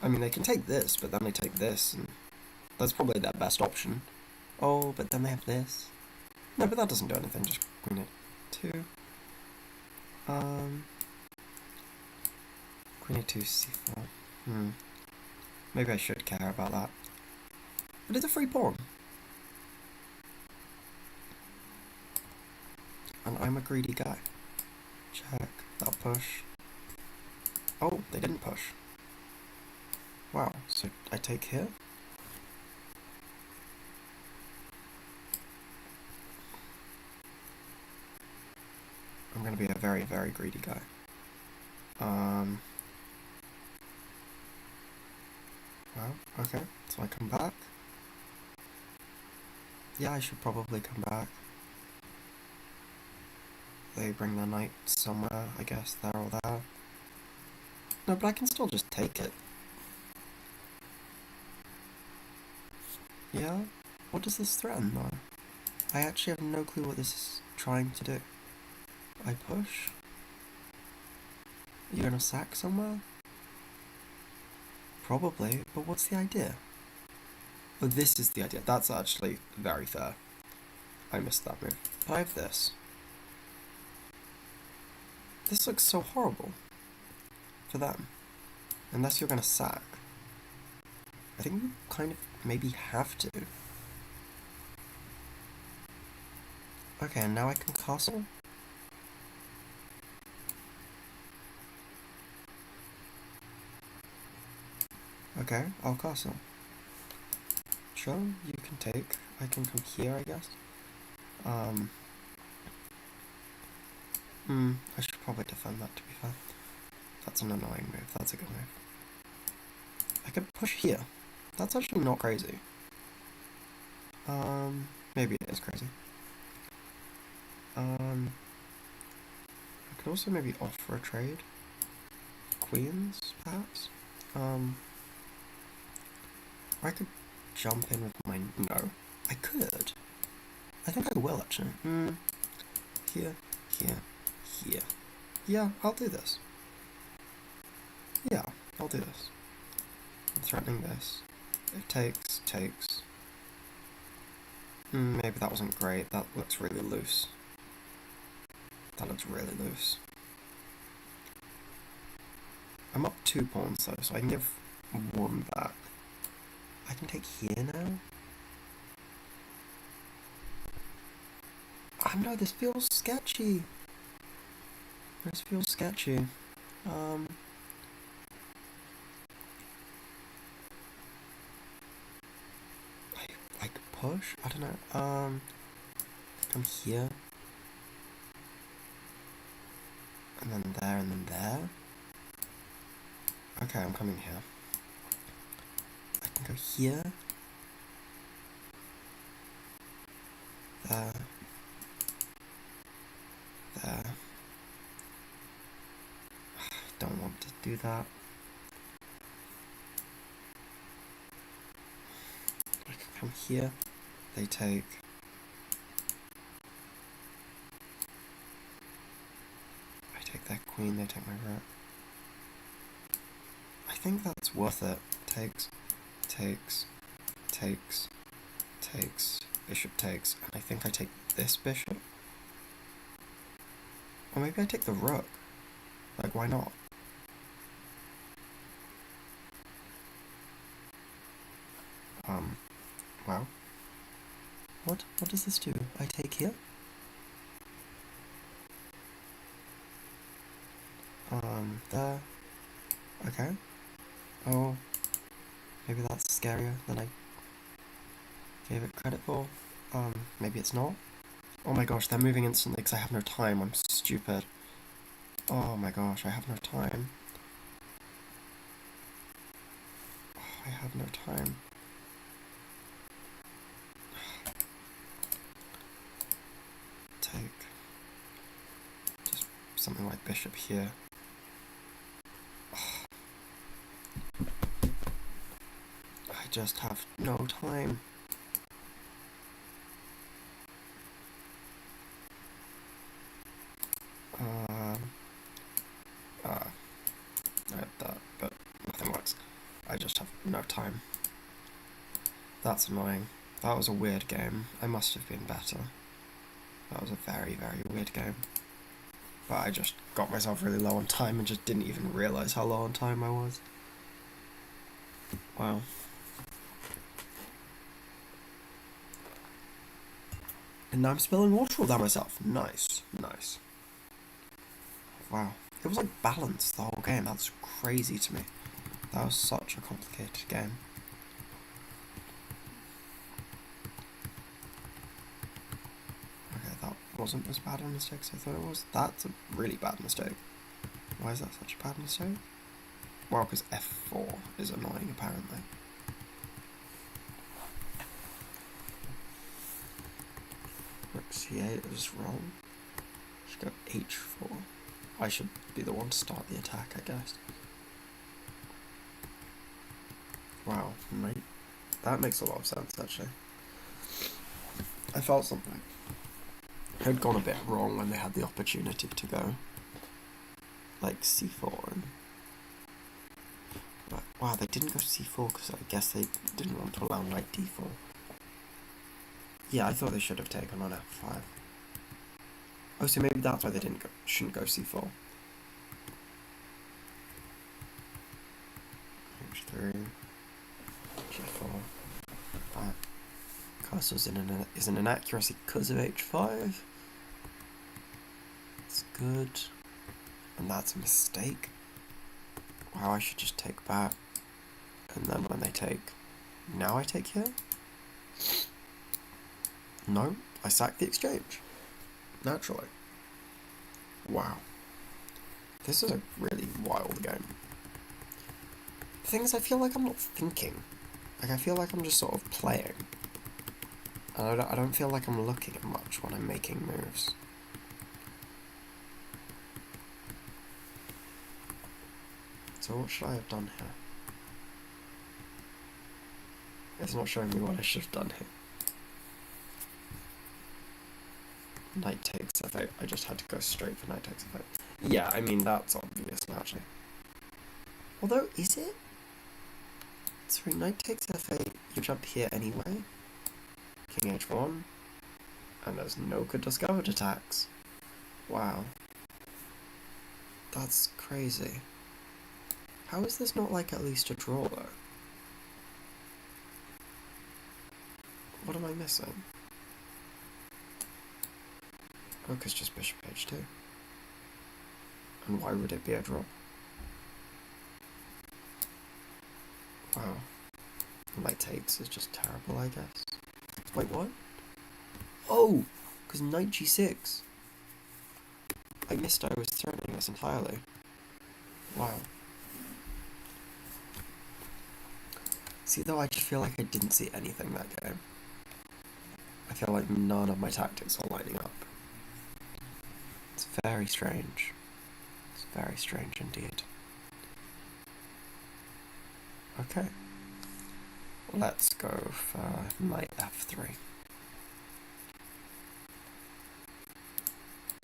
I mean, they can take this, but then they take this, and that's probably their best option. Oh, but then they have this. No, but that doesn't do anything, just queen a2. Queen a2, c4. Maybe I should care about that. But it's a free pawn. And I'm a greedy guy. Check, that'll push. Oh, they didn't push. Wow, so I take here? I'm gonna be a very, very greedy guy. Well, okay, so I come back. Yeah, I should probably come back. They bring their knight somewhere, I guess, there or there. No, but I can still just take it. Yeah? What does this threaten, though? I actually have no clue what this is trying to do. I push? You're gonna sack somewhere? Probably, but what's the idea? Oh, this is the idea. That's actually very fair. I missed that move. But I have this. This looks so horrible. For them. Unless you're gonna sack. I think you kind of maybe have to. Okay, and now I can castle? Okay, I'll castle. Sure, you can take. I can come here, I guess. I should probably defend that, to be fair. That's an annoying move. That's a good move. I could push here. That's actually not crazy. Maybe it is crazy. I could also maybe offer a trade. Queens, perhaps? I could jump in with my... No. I could. I think I will, actually. Here, here, here. Yeah, I'll do this. Yeah, I'll do this. I'm threatening this. It takes. Maybe that wasn't great. That looks really loose. That looks really loose. I'm up 2 pawns though, so I can give 1 back. I can take here now? I know, this feels sketchy. This feels sketchy. Like push? I don't know. Come here. And then there, and then there. Okay, I'm coming here. I can go here. There. There. I don't want to do that. I can come here. They take. I take their queen, they take my rook. I think that's worth it. Takes. Bishop takes. And I think I take this bishop. Or maybe I take the rook. Like, why not? Wow. What does this do? I take here? There. Okay. Oh. Maybe that's scarier than I gave it credit for. Maybe it's not. Oh my gosh, they're moving instantly because I have no time. I'm stupid. Oh my gosh, I have no time. Oh, I have no time. Take. Just something like bishop here. Oh. I just have no time. I had that, but nothing works. I just have no time. That's annoying. That was a weird game. I must have been better. That was a very, very weird game. But I just got myself really low on time and just didn't even realise how low on time I was. Wow. And now I'm spilling water all down myself. Nice. Wow. It was like balanced the whole game. That's crazy to me. That was such a complicated game. Okay, that wasn't as bad a mistake as I thought it was. That's a really bad mistake. Why is that such a bad mistake? Well, because f4 is annoying, apparently. Rook c8 is wrong. Should go h4. I should be the one to start the attack, I guess. Wow, mate. That makes a lot of sense, actually. I felt something had gone a bit wrong when they had the opportunity to go like c4 and... But, wow, they didn't go c4 because I guess they didn't want to allow knight d4. Yeah, I thought they should have taken on f5. Oh, so maybe that's why they shouldn't go c4. h3, g4. That castle's in an inaccuracy because of h5. It's good. And that's a mistake. Wow, I should just take back. And then when they take... Now I take here? No, I sack the exchange. Naturally. Wow. This is a really wild game. The thing is, I feel like I'm not thinking. Like, I feel like I'm just sort of playing. And I don't feel like I'm looking at much when I'm making moves. So what should I have done here? It's not showing me what I should have done here. Knight takes f8. I just had to go straight for knight takes f8. Yeah, I mean, that's obvious, actually. Although, is it? Sorry, knight takes f8, you jump here anyway. King h1. And there's no good discovered attacks. Wow. That's crazy. How is this not, like, at least a draw, though? What am I missing? Rook is just bishop h2. And why would it be a draw? Wow. Knight takes is just terrible, I guess. Wait, what? Oh! Because knight g6. I missed I was threatening this entirely. Wow. See, though, I just feel like I didn't see anything that game. I feel like none of my tactics are lining up. It's very strange. It's very strange indeed. Okay. Let's go for knight f3.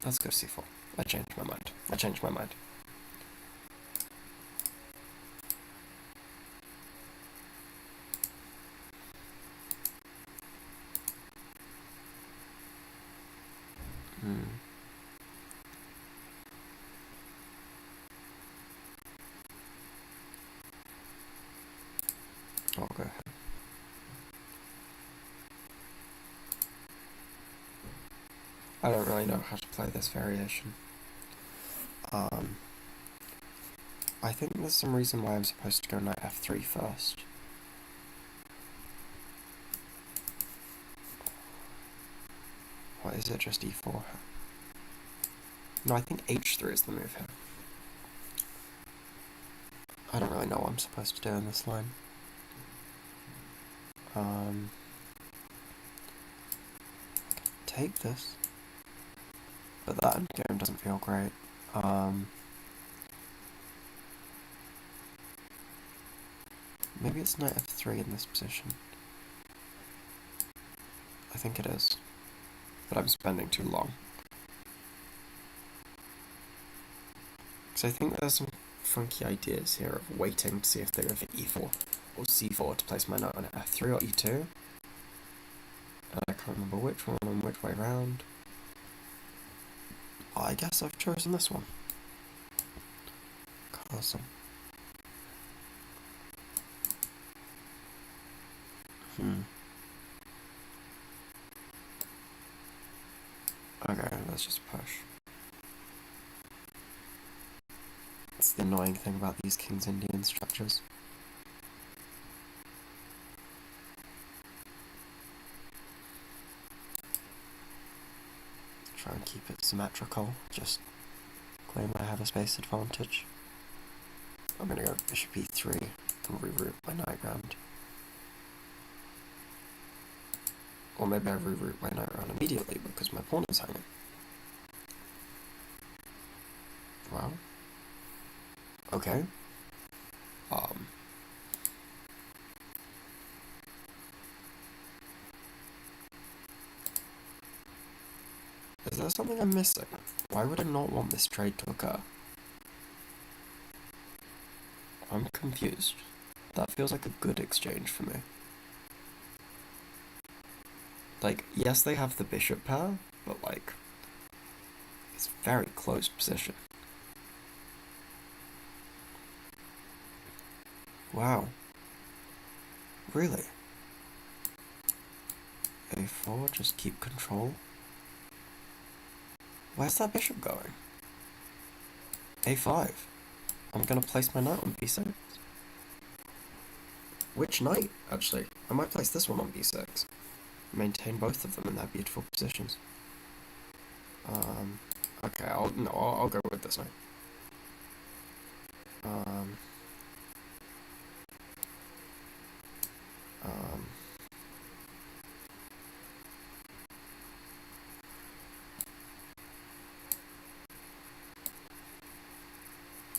Let's go c4. I changed my mind. I changed my mind. I'll go ahead. I don't really know how to play this variation. I think there's some reason why I'm supposed to go knight f3 first. What is it, just e4? No, I think h3 is the move here. I don't really know what I'm supposed to do in this line. Take this. But that endgame doesn't feel great. Maybe it's knight f3 in this position. I think it is. But I'm spending too long. Because I think there's some funky ideas here of waiting to see if they go for e4 or c4 to place my knight on f3 or e2. And I can't remember which one and which way round. I guess I've chosen this one. Awesome. Okay, let's just push. That's the annoying thing about these King's Indian structures. Try and keep it symmetrical, just claim I have a space advantage. I'm gonna go bishop e3 and reroute my knight round. Or maybe I reroute my knight round immediately because my pawn is hanging. Wow. Okay. Is there something I'm missing? Why would I not want this trade to occur? I'm confused. That feels like a good exchange for me. Like, yes, they have the bishop pair, but like, it's very close position. Wow. Really? a4, just keep control. Where's that bishop going? a5. I'm gonna place my knight on b6. Which knight, actually? I might place this one on b6. Maintain both of them in their beautiful positions. Okay, I'll go with this knight.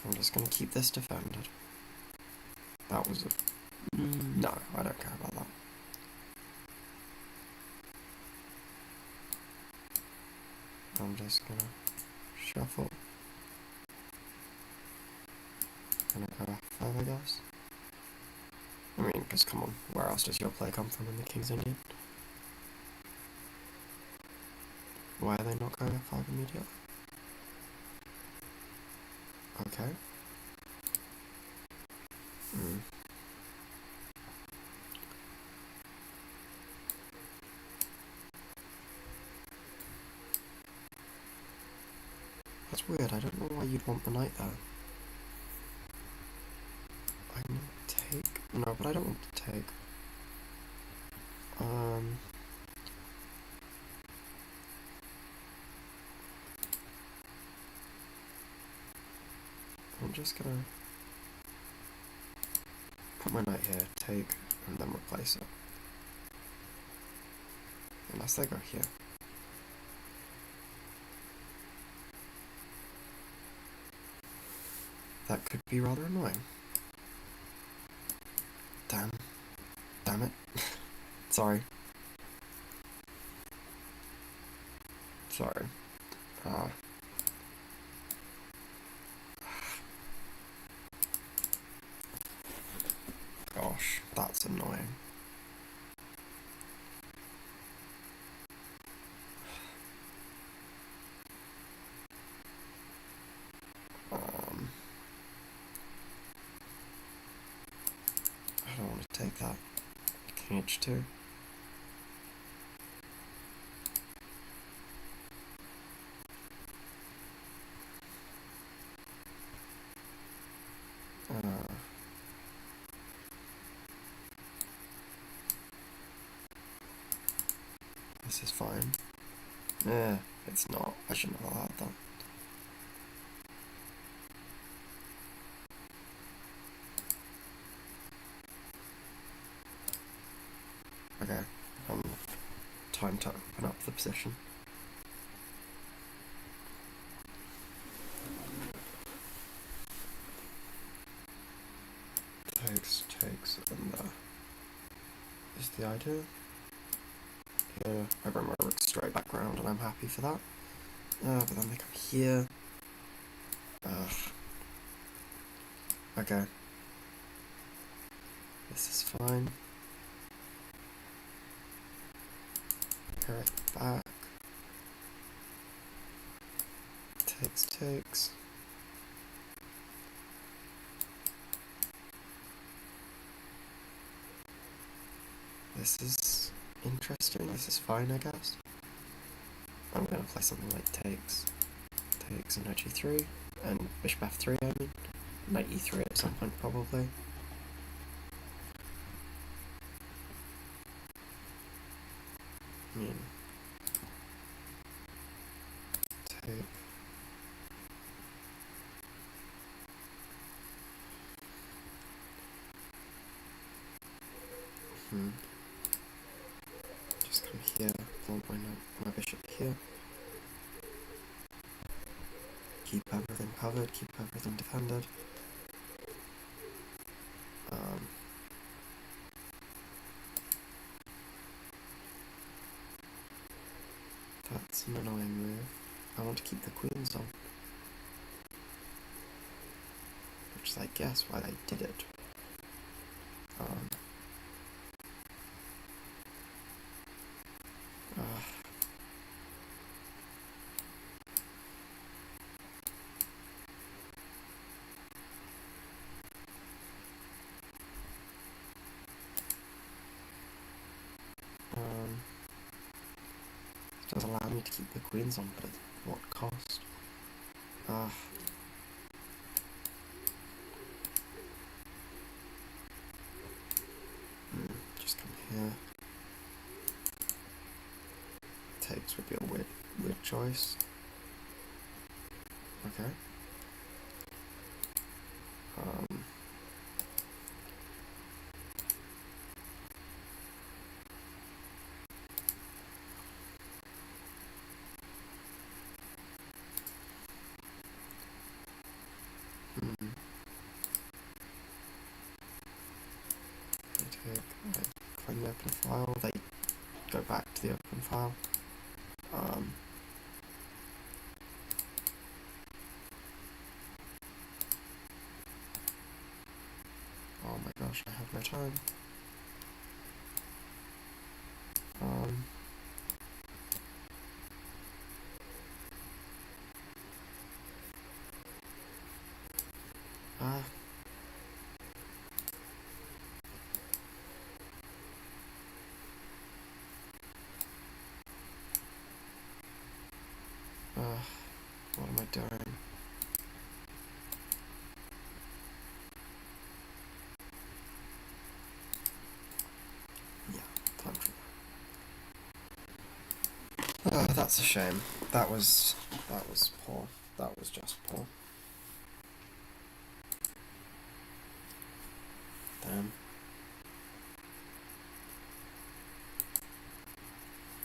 I'm just gonna keep this defended. That was a... No, I don't care about that. I'm just gonna shuffle. Gonna go F5, I guess. I mean, because come on, where else does your play come from in the King's Indian? Why are they not going F5 immediately? Okay. That's weird, I don't know why you'd want the knight there. I need to take... No, but I don't want to take. I'm just gonna put my knight here, take, and then replace it. Unless they go here. That could be rather annoying. Damn it. Sorry. Gosh, that's annoying. I don't want to take that. King H2. This is fine. It's not. I shouldn't have allowed that. Okay, time to open up the position. Takes, and is the idea. Here, I bring my rook straight back round, and I'm happy for that. But then they come here. Okay. This is fine. Pair it back. Takes. This is interesting. This is fine, I guess. I'm gonna play something like takes and knight g3, and bishop f3, I mean. Knight e3 at some point, probably. Take. Just come here, plant my bishop here. Keep everything covered, keep everything defended. That's an annoying move. I want to keep the queens on. Which is, I guess, why they did it. It does allow me to keep the queens on, but at what cost? Just come here. Takes would be a weird choice. Okay. config, I clean the open file, they go back to the open file. Oh my gosh, I have no time. What am I doing? Yeah, time for that's a shame. That was poor. That was just poor. Damn.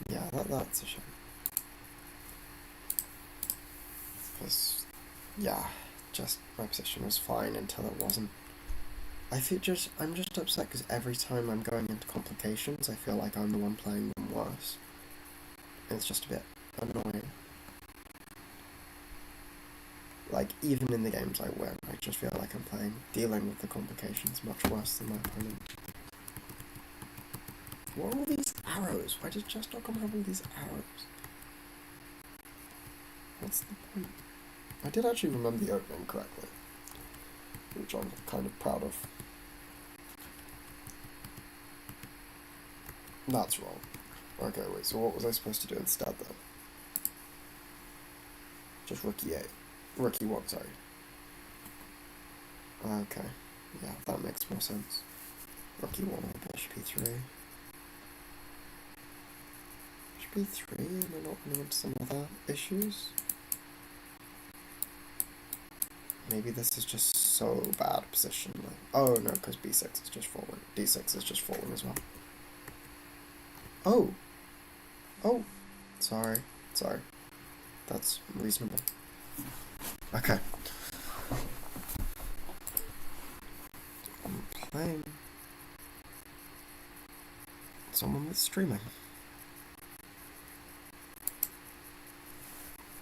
Yeah, that's a shame. Because, yeah, just my position was fine until it wasn't. I'm just upset because every time I'm going into complications, I feel like I'm the one playing them worse. It's just a bit annoying. Like, even in the games I win, I just feel like I'm dealing with the complications much worse than my opponent. What are all these arrows? Why does Chess.com have all these arrows? What's the point? I did actually remember the opening correctly, which I'm kind of proud of. That's wrong. Okay, wait, so what was I supposed to do instead, then? Just Rookie 8. Rookie 1, sorry. Okay. Yeah, that makes more sense. Rookie 1 on Bishop E3. Bishop E3, and we're not running into some other issues? Maybe this is just so bad position. Like, oh no, because B6 is just falling. D6 is just falling as well. Oh! Oh! Sorry. That's reasonable. Okay. I'm playing someone that's streaming.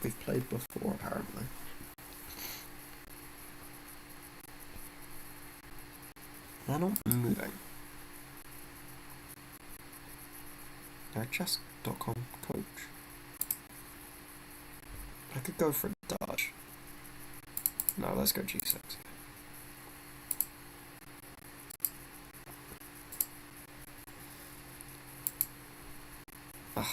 We've played before, apparently. They're not moving. They're a chess.com coach. I could go for a dodge. No, let's go G6. Ugh.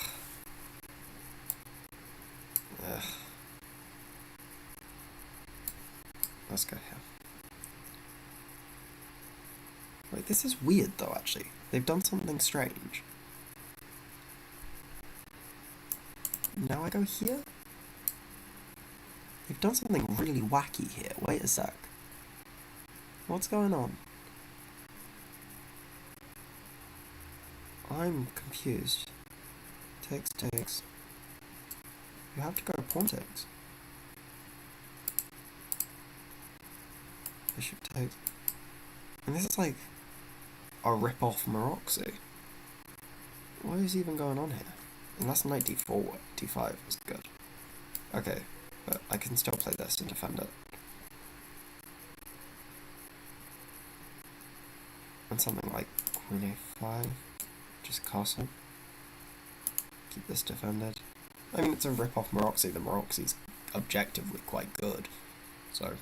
Let's go here. Wait, this is weird though, actually. They've done something strange. Now I go here? They've done something really wacky here. Wait a sec. What's going on? I'm confused. Takes. You have to go pawn takes. Bishop takes. And this is like a rip-off Maroczy. What is even going on here? Unless knight d4, d5 is good. Okay, but I can still play this and defend it. And something like queen a5, just castle. Keep this defended. I mean, it's a rip-off Maroczy. The Maroczy's objectively quite good, so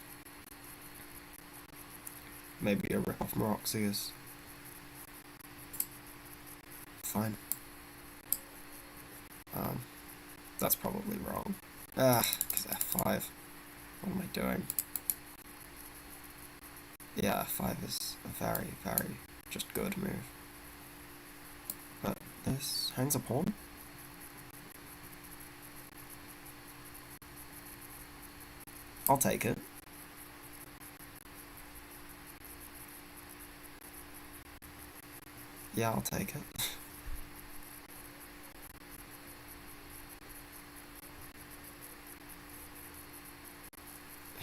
maybe a rip-off Maroczy is fine. That's probably wrong. Because f5. What am I doing? Yeah, f5 is a very, very just good move. But this hangs a pawn. I'll take it. Yeah, I'll take it.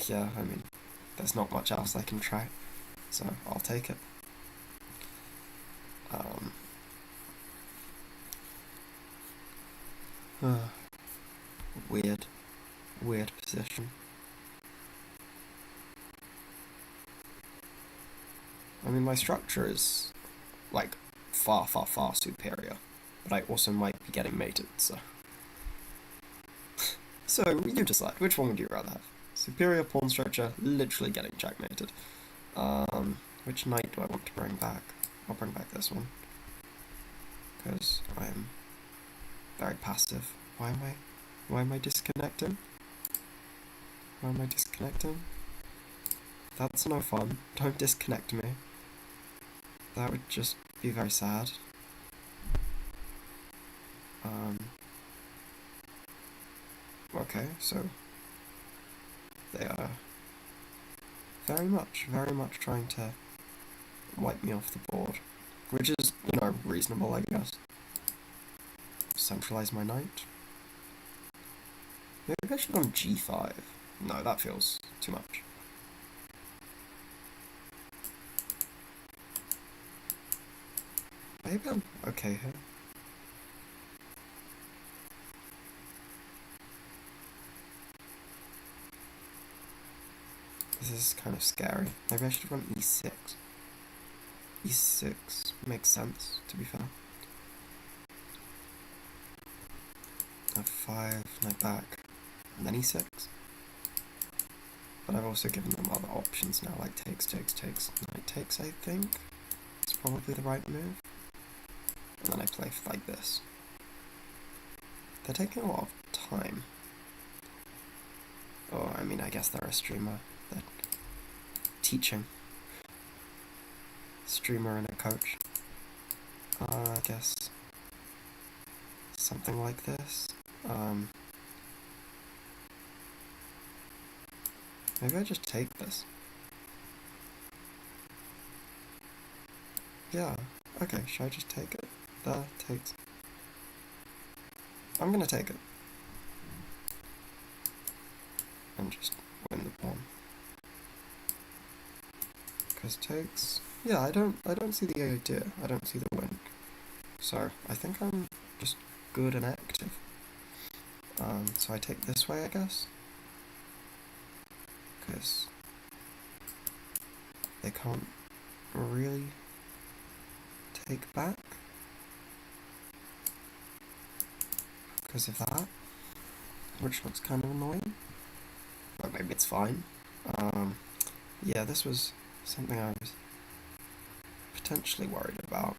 Yeah, I mean, there's not much else I can try, so I'll take it. Um, weird, weird position. I mean, my structure is, like, far, far, far superior, but I also might be getting mated, so... So, you decide, which one would you rather have? Superior pawn structure, literally getting checkmated. Which knight do I want to bring back? I'll bring back this one, because I'm very passive. Why am I disconnecting? Why am I disconnecting? That's no fun. Don't disconnect me. That would just be very sad. Okay, so they are very much trying to wipe me off the board, which is, reasonable, I guess. Centralize my knight. Maybe I should have gone g5. No, that feels too much. Maybe I'm okay here. This is kind of scary. Maybe I should have gone e6. e6 makes sense, to be fair. f5, knight back, and then e6. But I've also given them other options now, like takes. Knight takes, I think. It's probably the right move. And then I play like this. They're taking a lot of time. Oh, I mean, I guess they're a streamer. They're teaching. Streamer and a coach. I guess something like this. Maybe I just take this. Yeah, okay, should I just take it? Takes. I'm gonna take it. And just win the pawn. Because takes... Yeah, I don't see the idea. I don't see the win. So, I think I'm just good and active. So I take this way, I guess. Because they can't really take back. Because of that. Which looks kind of annoying. But maybe it's fine. Yeah, this was something I was potentially worried about.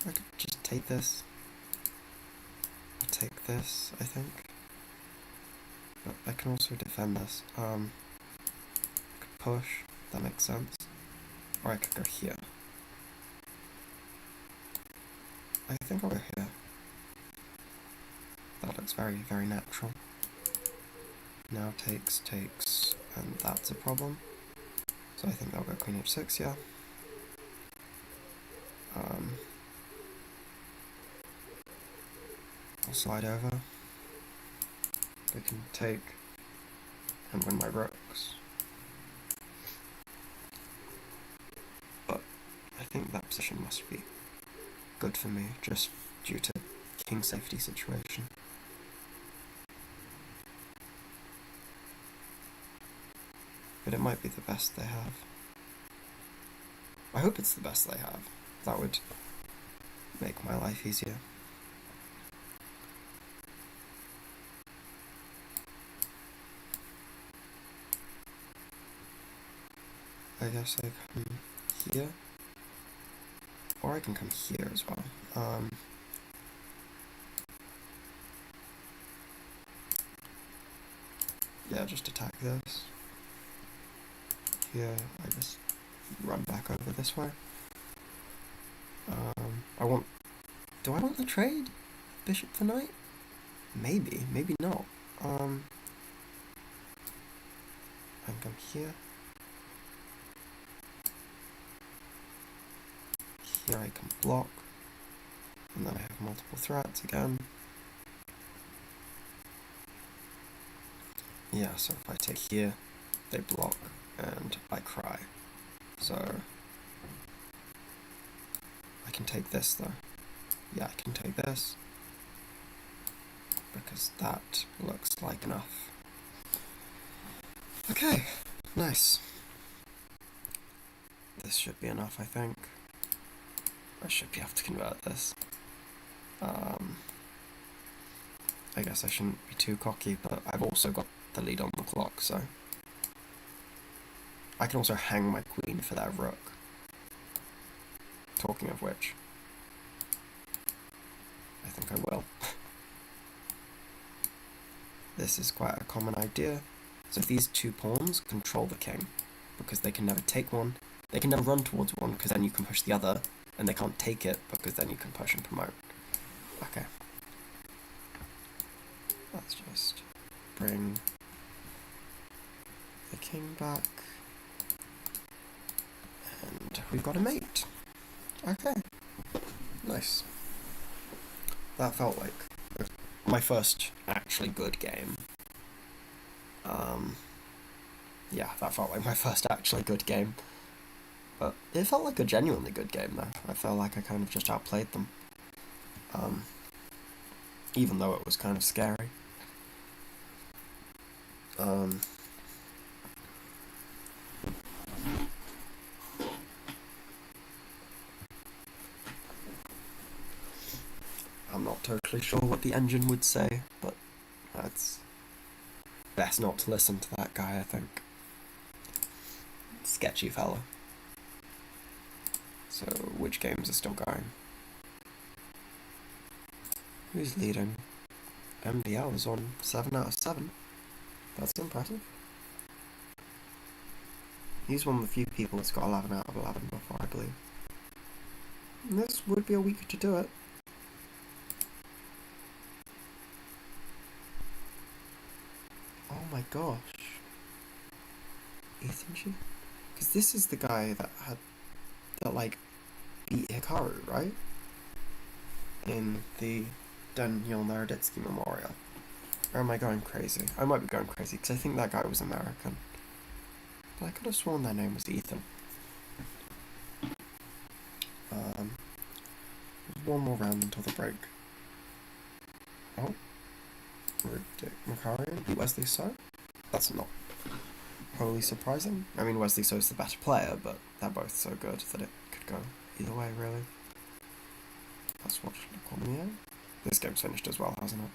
I could just take this. I'll take this, I think. But I can also defend this. I could push, that makes sense. Or I could go here. I think I'll go here. That looks very, very natural. Now takes, and that's a problem. So I think I'll go queen h6, yeah. I'll slide over. I can take and win my rooks. But I think that position must be good for me, just due to king safety situation. But it might be the best they have. I hope it's the best they have. That would make my life easier. I guess I come here. Or I can come here as well. Yeah, just attack this. Here, I just run back over this way. Do I want the trade? Bishop for knight? Maybe, maybe not. I can come here. Here I can block. And then I have multiple threats again. Yeah, so if I take here, they block, and I cry. So I can take this though. Yeah, I can take this, because that looks like enough. Okay, nice. This should be enough, I think. I should be able to convert this. I guess I shouldn't be too cocky, but I've also got the lead on the clock, so I can also hang my queen for that rook. Talking of which, I think I will. This is quite a common idea. So these two pawns control the king, because they can never take one. They can never run towards one, because then you can push the other, and they can't take it, because then you can push and promote. Okay. Let's just bring the king back. And we've got a mate. Okay. Nice. That felt like my first actually good game. Yeah, that felt like my first actually good game. But it felt like a genuinely good game though. I felt like I kind of just outplayed them. Even though it was kind of scary. I'm not totally sure what the engine would say, but that's best not to listen to that guy, I think. Sketchy fella. So, which games are still going? Who's leading? MBL is on 7 out of 7. That's impressive. He's one of the few people that's got 11 out of 11 before, I believe. And this would be a week to do it. Oh my gosh. Ethan G? Because this is the guy that like, beat Hikaru, right? In the Daniel Naroditsky Memorial. Or am I going crazy? I might be going crazy, because I think that guy was American. But I could have sworn their name was Ethan. One more round until the break. Oh. Ridic Macarian beat Wesley So? That's not wholly surprising. I mean, Wesley So's the better player, but they're both so good that it could go either way, really. Let's watch the Cormier. This game's finished as well, hasn't it?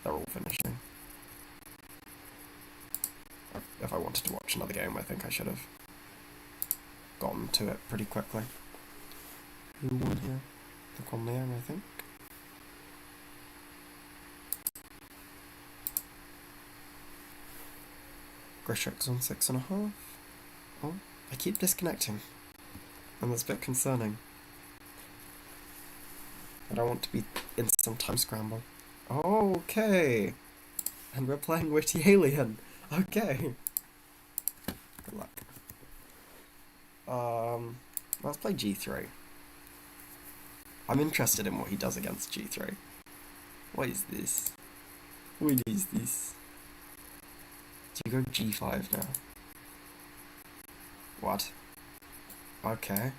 They're all finishing. If I wanted to watch another game, I think I should have gotten to it pretty quickly. Who won here? The Cormier, I think. Grishok's on 6.5. Oh, I keep disconnecting. And that's a bit concerning. I don't want to be in some time scramble. Okay. And we're playing Witty Alien. Okay. Good luck. Let's play G3. I'm interested in what he does against G3. What is this? What is this? Do you go G5 now? What? Okay.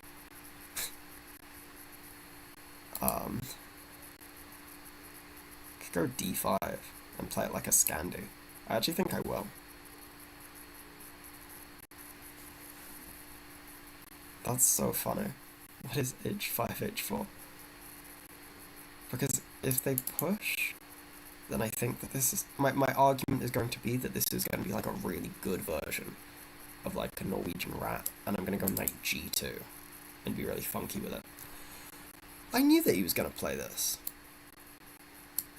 Could go D5 and play it like a Scandi. I actually think I will. That's so funny. What is H5, H4? Because if they push, then I think that this is... My argument is going to be that this is going to be like a really good version of like a Norwegian rat, and I'm going to go knight G2 and be really funky with it. I knew that he was going to play this.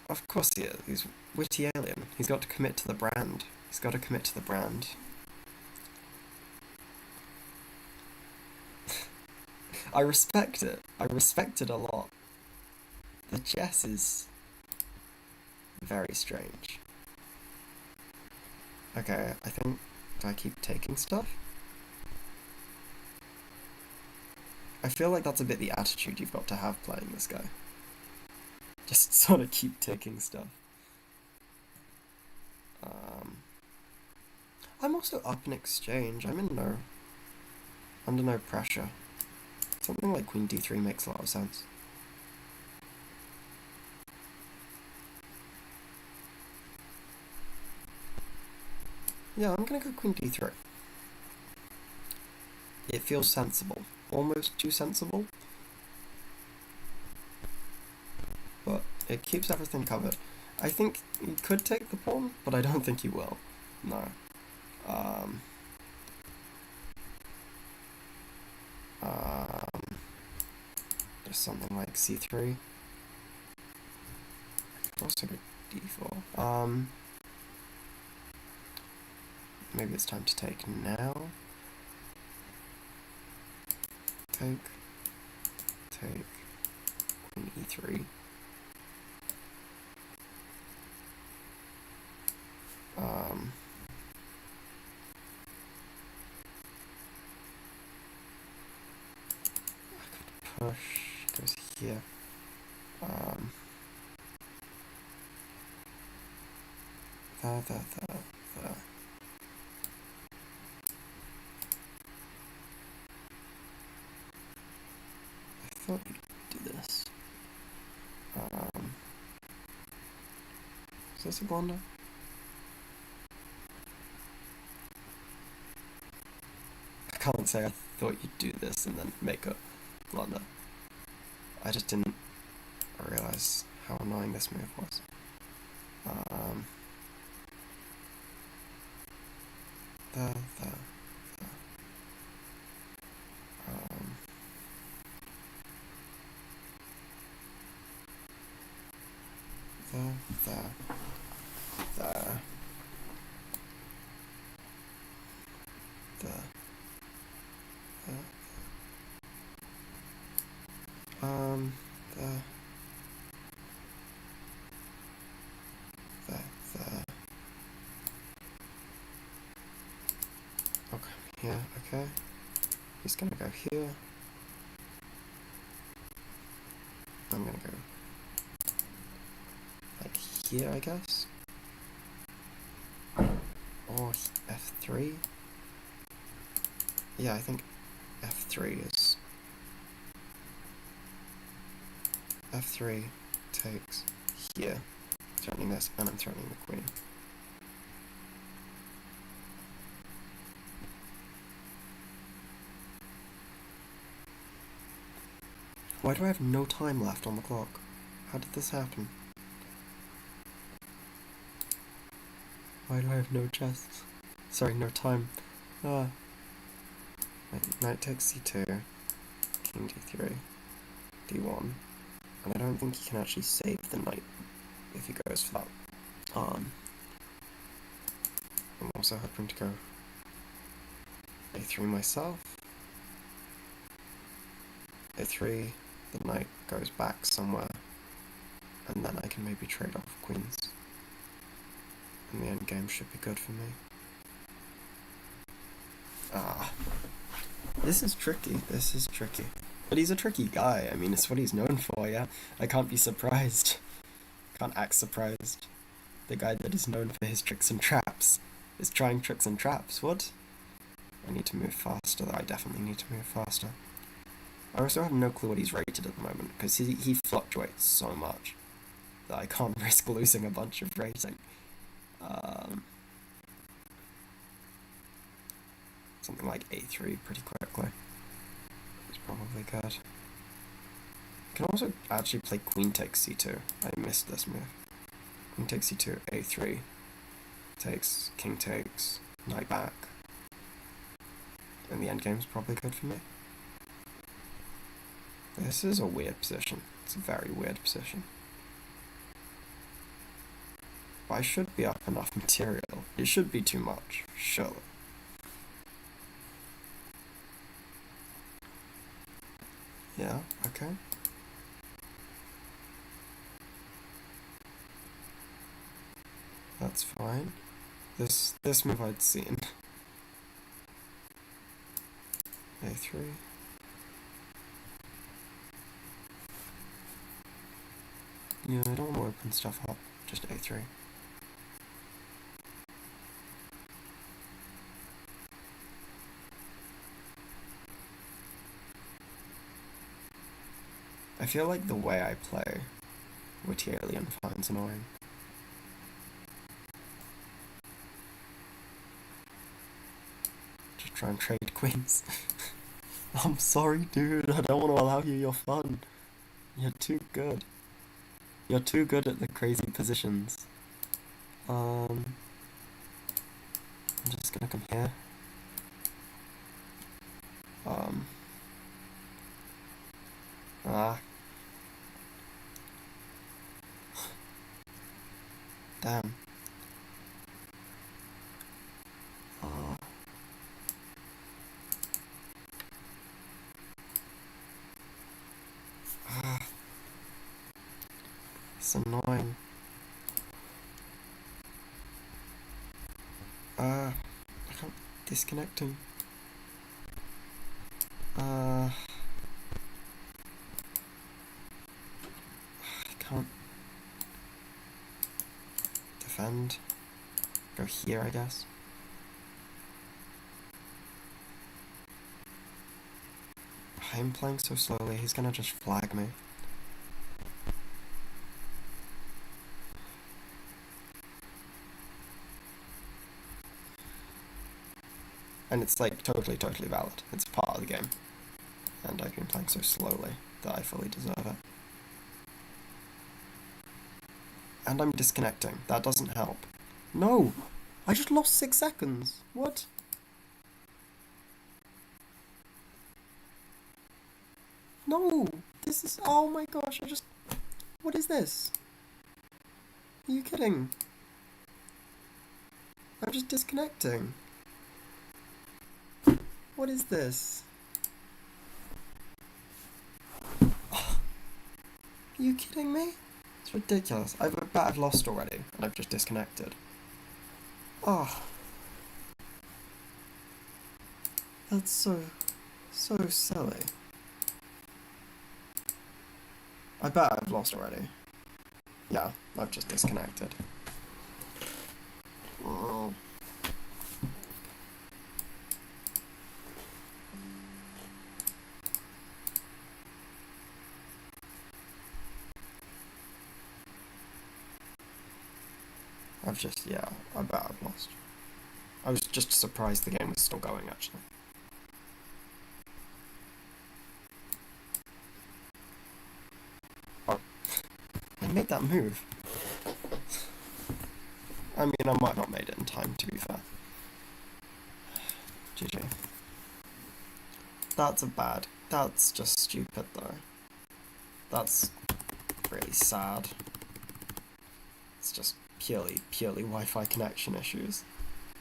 Of course he is. He's Witty Alien. He's got to commit to the brand. He's got to commit to the brand. I respect it. I respect it a lot. The chess is very strange. Okay, I think... Do I keep taking stuff? I feel like that's a bit the attitude you've got to have playing this guy. Just sort of keep taking stuff. also up in exchange. I'm under no pressure. Something like queen d3 makes a lot of sense. Yeah, I'm gonna go queen d3. It feels sensible. Almost too sensible. But it keeps everything covered. I think he could take the pawn, but I don't think he will. No. Just something like c3. I could also go d4. Maybe it's time to take now. Take, queen e3. I could push, goes here. There. I thought you'd do this. Is this a blunder? I can't say I thought you'd do this and then make a blunder. I just didn't realize how annoying this move was. There. Okay, here, okay. He's gonna go here. I'm gonna go like here, I guess. Or f3. Yeah, I think f3 is... f3 takes here, threatening this, and I'm threatening the queen. Why do I have no time left on the clock? How did this happen? Why do I have no chests? Sorry, no time. Knight takes c2, king d3, d1, and I don't think he can actually save the knight if he goes for that. I'm also hoping to go a3 myself. a3, the knight goes back somewhere, and then I can maybe trade off queens. And the endgame should be good for me. This is tricky. But he's a tricky guy. I mean, it's what he's known for, yeah? I can't be surprised. Can't act surprised. The guy that is known for his tricks and traps is trying tricks and traps. What? I need to move faster, though. I definitely need to move faster. I also have no clue what he's rated at the moment, because he fluctuates so much that I can't risk losing a bunch of rating. Something like a3 pretty quickly. It's probably good. I can also actually play queen takes c2. I missed this move. Queen takes c2, a3, takes, king takes, knight back. And the endgame's probably good for me. This is a weird position. It's a very weird position. But I should be up enough material. It should be too much, surely. Yeah, okay. That's fine. This move I'd seen. a3. Yeah, I don't want to open stuff up. Just a3. I feel like the way I play Witty Alien finds annoying. Just try and trade queens. I'm sorry, dude. I don't want to allow you your fun. You're too good. You're too good at the crazy positions. I'm just gonna come here. Ah. Damn. Ah. Ah. It's annoying. I can't disconnect him. I can't defend. Go here, I guess. I'm playing so slowly, he's gonna just flag me. And it's like totally valid. It's part of the game. And I've been playing so slowly that I fully deserve it. And I'm disconnecting. That doesn't help. No! I just lost 6 seconds. What? No! This is... Oh my gosh, I just... What is this? Are you kidding? I'm just disconnecting. What is this? Oh, are you kidding me? It's ridiculous. I bet I've lost already, and I've just disconnected. Oh. That's so silly. I bet I've lost already. Yeah, I've just disconnected. Oh. I bet I've lost. I was just surprised the game was still going, actually. Oh. I made that move. I mean, I might not have made it in time, to be fair. GG. That's just stupid, though. That's really sad. It's just purely Wi-Fi connection issues.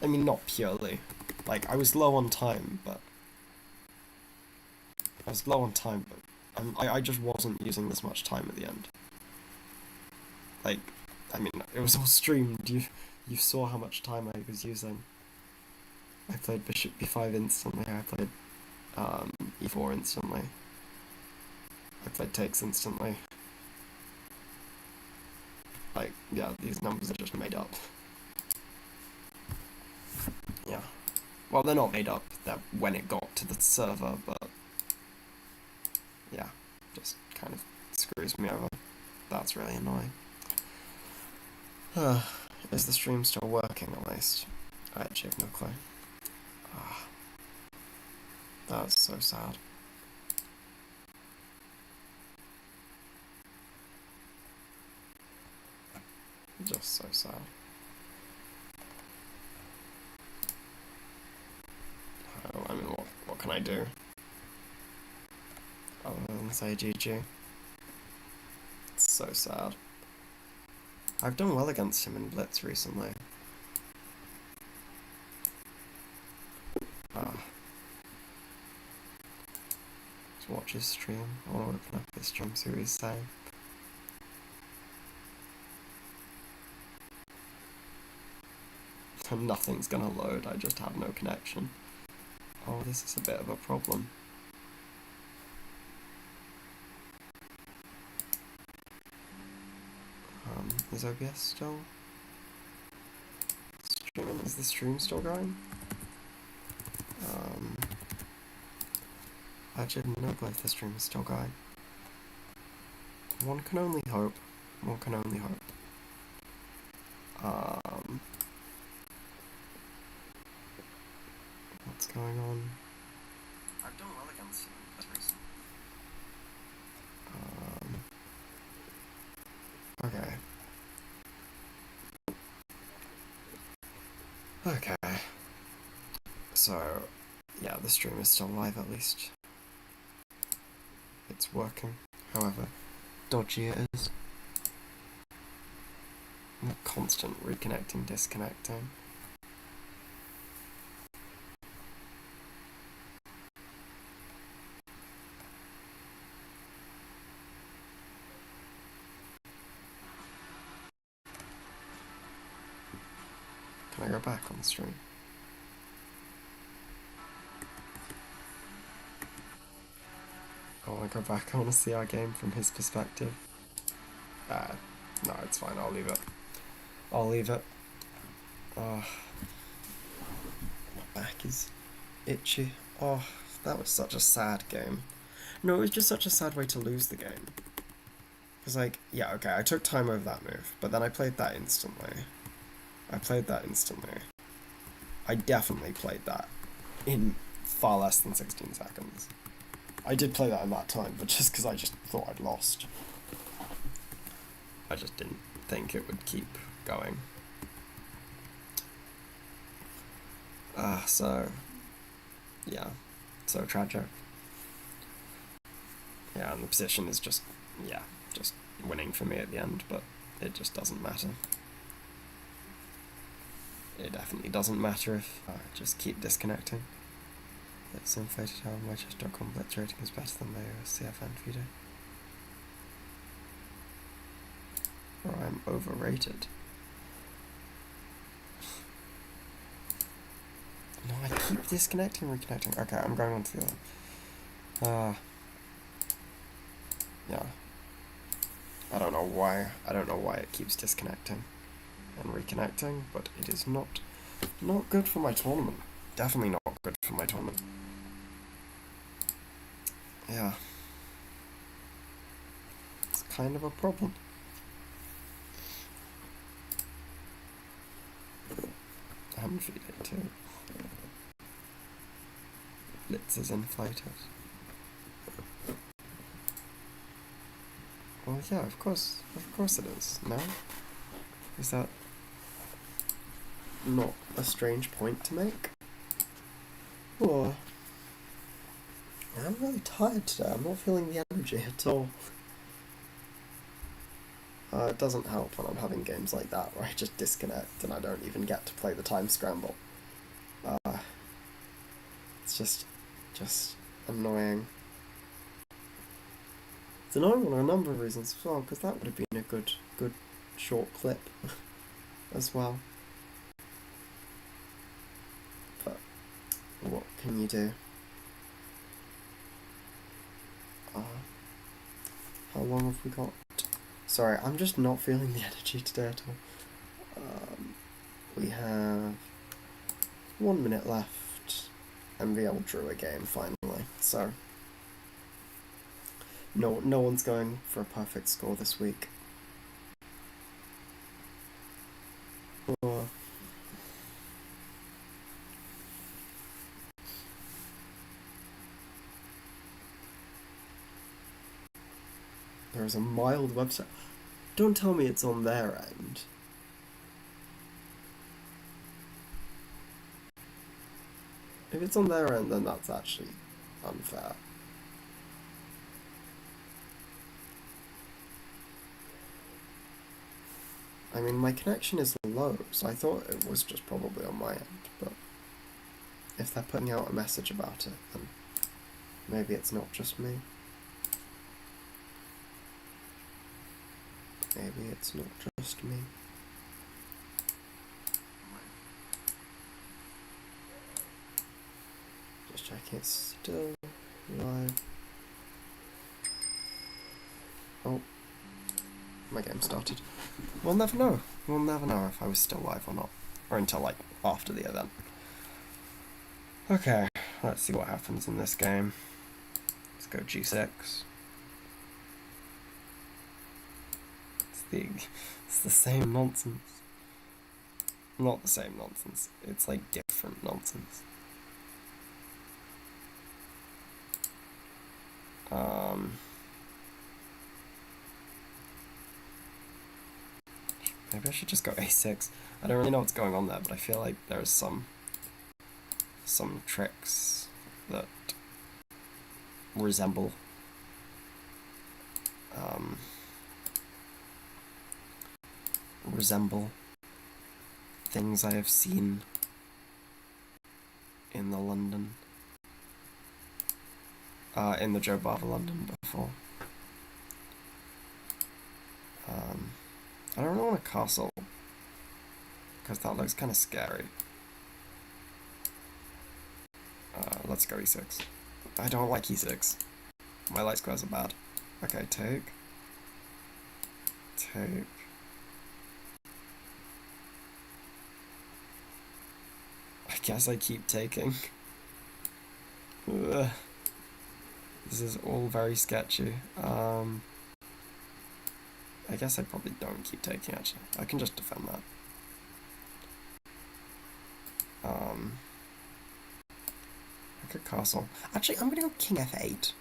I mean, not purely. Like, I was low on time, but I just wasn't using this much time at the end. Like, I mean, it was all streamed. You saw how much time I was using. I played Bishop B5 instantly. I played E4 instantly. I played takes instantly. Like, yeah, these numbers are just made up. Yeah. Well, they're not made up. They're when it got to the server, but yeah, just kind of screws me over. That's really annoying. Is the stream still working at least? I actually have no clue. That's so sad. Just so sad. I mean, what can I do? Other than say GG. It's so sad. I've done well against him in Blitz recently. Just watch his stream. I want to open up his stream, see what he's saying. Nothing's gonna load, I just have no connection. Oh, this is a bit of a problem. Is OBS still streaming? Is the stream still going? I actually have no clue if the stream is still going. One can only hope. One can only hope. What's going on? I've done well against him as recent. Okay. Okay. So, yeah, the stream is still live at least. It's working. However dodgy it is. Constant reconnecting, disconnecting. Can I go back on the stream? I want to go back. I want to see our game from his perspective. No, it's fine. I'll leave it. I'll leave it. My back is itchy. Oh, that was such a sad game. No, it was just such a sad way to lose the game. Because, like, yeah, okay, I took time over that move, but then I played that instantly. I definitely played that in far less than 16 seconds. I did play that in that time, but just because I just thought I'd lost. I just didn't think it would keep going. So, yeah, so tragic. Yeah, and the position is just winning for me at the end, but it just doesn't matter. It definitely doesn't matter if I just keep disconnecting. It's inflated how my chess.com blitz rating is better than my CFN feeder. Or I'm overrated. No, I keep disconnecting, reconnecting. Okay, I'm going on to the other. Yeah. I don't know why it keeps disconnecting and reconnecting, but it is not good for my tournament. Definitely not good for my tournament. Yeah. It's kind of a problem. I'm feeding too. Blitz is inflated. Well, yeah, of course it is. No? Is that not a strange point to make? Or I'm really tired today. I'm not feeling the energy at all. It doesn't help when I'm having games like that where I just disconnect and I don't even get to play the time scramble. It's just annoying. It's annoying on a number of reasons as well, because that would have been a good short clip as well. But what can you do? How long have we got? Sorry, I'm just not feeling the energy today at all. We have 1 minute left. MVL drew a game finally, so no one's going for a perfect score this week. There's a mild website. Don't tell me it's on their end. If it's on their end, then that's actually unfair. I mean, my connection is low, so I thought it was just probably on my end, but if they're putting out a message about it, then maybe it's not just me. Maybe it's not just me. Just checking it's still live. Oh, my game started. We'll never know. We'll never know if I was still live or not. Or until, like, after the event. Okay, let's see what happens in this game. Let's go G6. it's the same nonsense. Not the same nonsense. It's like different nonsense. Maybe I should just go a6. I don't really know what's going on there, but I feel like there's some tricks that resemble things I have seen in the London, in the Joe Barber London before. I don't really want a castle, because that looks kind of scary. Let's go e6. I don't like e6. My light squares are bad. Okay, take. I guess I keep taking. Ugh. This is all very sketchy. I guess I probably don't keep taking, actually. I can just defend that. I could castle. Actually, I'm gonna go king f8.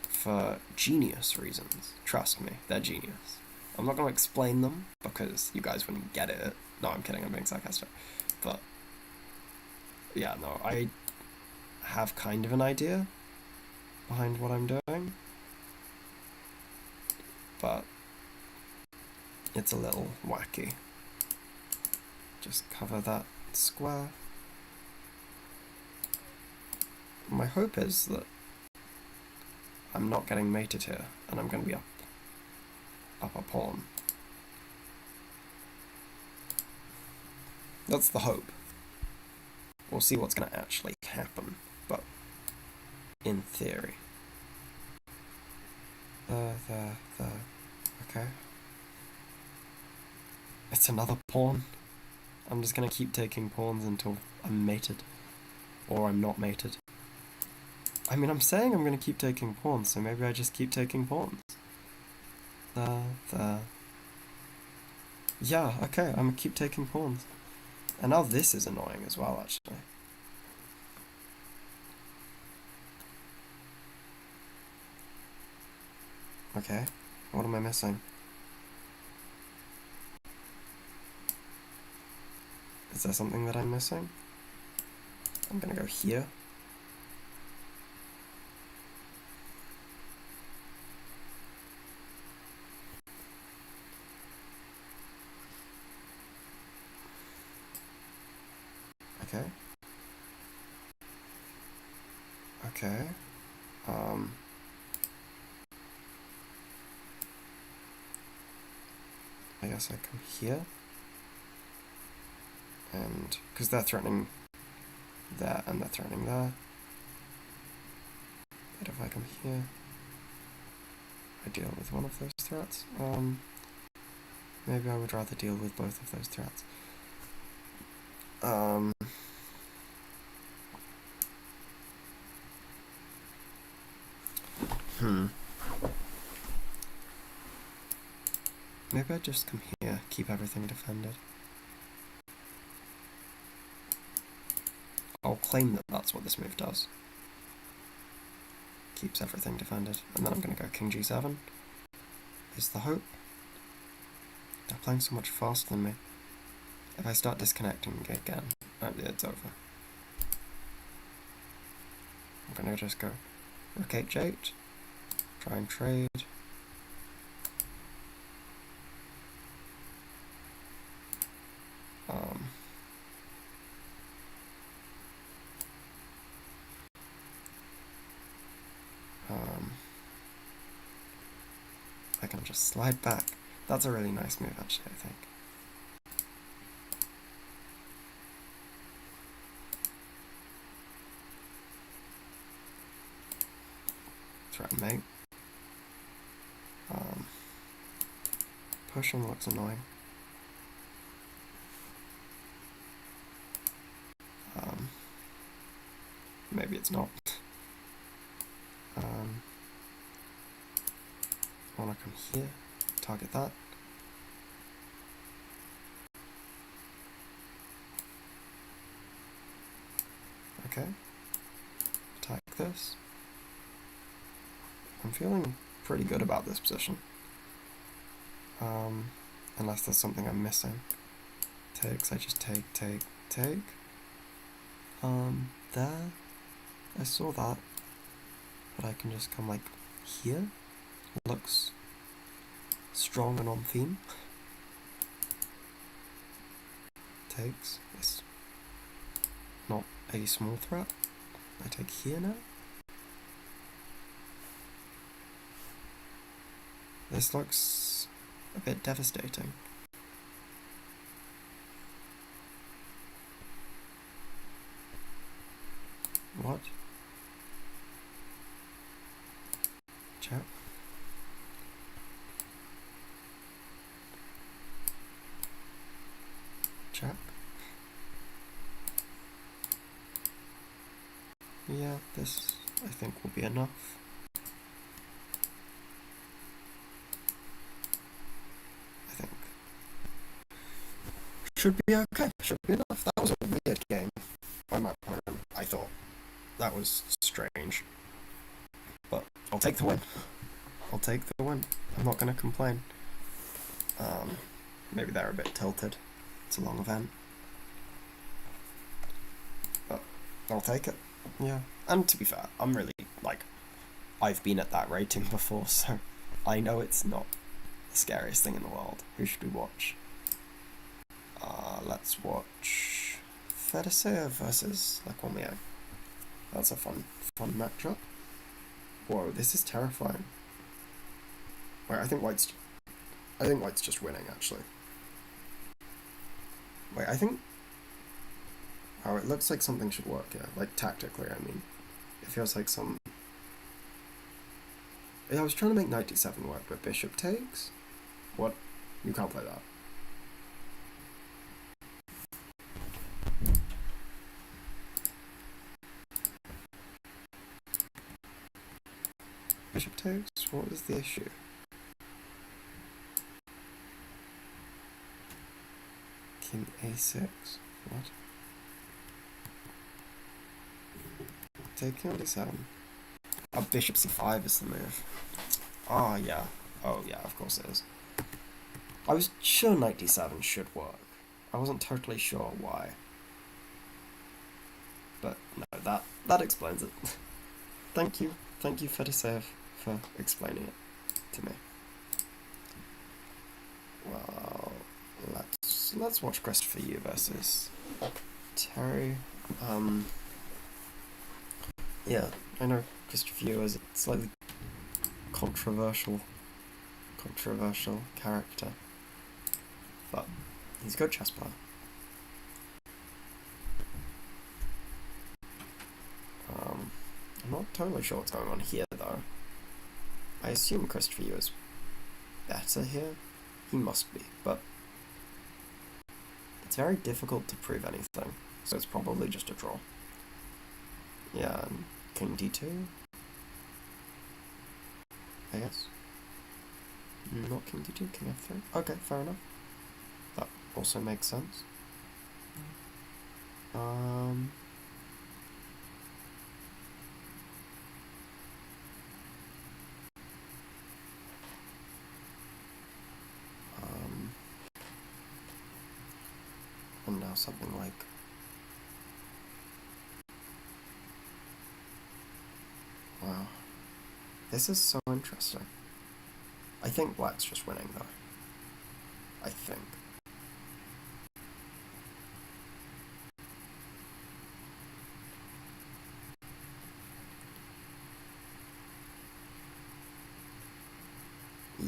For genius reasons. Trust me, they're genius. I'm not gonna explain them, because you guys wouldn't get it. No, I'm kidding, I'm being sarcastic. But, yeah, no, I have kind of an idea behind what I'm doing. But it's a little wacky. Just cover that square. My hope is that I'm not getting mated here, and I'm going to be up a pawn. That's the hope. We'll see what's going to actually happen, but in theory. Okay. It's another pawn. I'm just going to keep taking pawns until I'm mated. Or I'm not mated. I mean, I'm saying I'm going to keep taking pawns, so maybe I just keep taking pawns. Yeah, okay, I'm going to keep taking pawns. And now this is annoying as well, actually. Okay, what am I missing? Is there something that I'm missing? I'm going to go here. Okay. Okay. I guess I come here. And, because they're threatening there and they're threatening there. But if I come here, I deal with one of those threats. Maybe I would rather deal with both of those threats. Maybe I just come here, keep everything defended. I'll claim that that's what this move does. Keeps everything defended. And then I'm going to go king g7. Is the hope. They're playing so much faster than me. If I start disconnecting again, it's over. I'm going to just go rook h8. Try and trade. I can just slide back. That's a really nice move, actually, I think. Threaten mate. Pushing looks annoying. Maybe it's not. I want to come here. target that. Okay. Attack this. I'm feeling pretty good about this position. Unless there's something I'm missing. Takes, I just take. There. I saw that. But I can just come like here. Looks strong and on theme. Takes. It's not a small threat. I take here now. This looks a bit devastating. What? Check. Check. Yeah, this I think will be enough. I think. Should be okay. Should be enough. That was a weird game. On my point, I thought that was strange. But I'll take the win. I'll take the win. I'm not going to complain. Maybe they're a bit tilted. It's a long event. But I'll take it. Yeah. And to be fair, I'm really, I've been at that rating before, so I know it's not the scariest thing in the world. Who should we watch? Let's watch Fedosеев versus Lacomia. That's a fun matchup. Whoa, this is terrifying. Wait, I think White's just winning, actually. Wait, I think... Oh, it looks like something should work here. Like, tactically, I mean. It feels like some... Yeah, I was trying to make knight d7 work, but bishop takes? What? You can't play that. Bishop takes? What was the issue? King a6. What? Taking on d7. Oh, bishop c5 is the move. Oh, yeah. Oh, yeah, of course it is. I was sure knight d7 should work. I wasn't totally sure why. But, no, that explains it. Thank you, Fedosеев, for explaining it to me. Well, let's watch Christopher Yu versus Terry. Yeah, I know Christopher Yu is a slightly controversial character, but he's a good chess player. I'm not totally sure what's going on here, though. I assume Christopher Yu is better here. He must be, but it's very difficult to prove anything, so it's probably just a draw. Yeah, and King d2, I guess. Not King d2, King f3. Okay, fair enough. That also makes sense. And now something like... Wow. This is so interesting. I think Black's just winning, though. I think.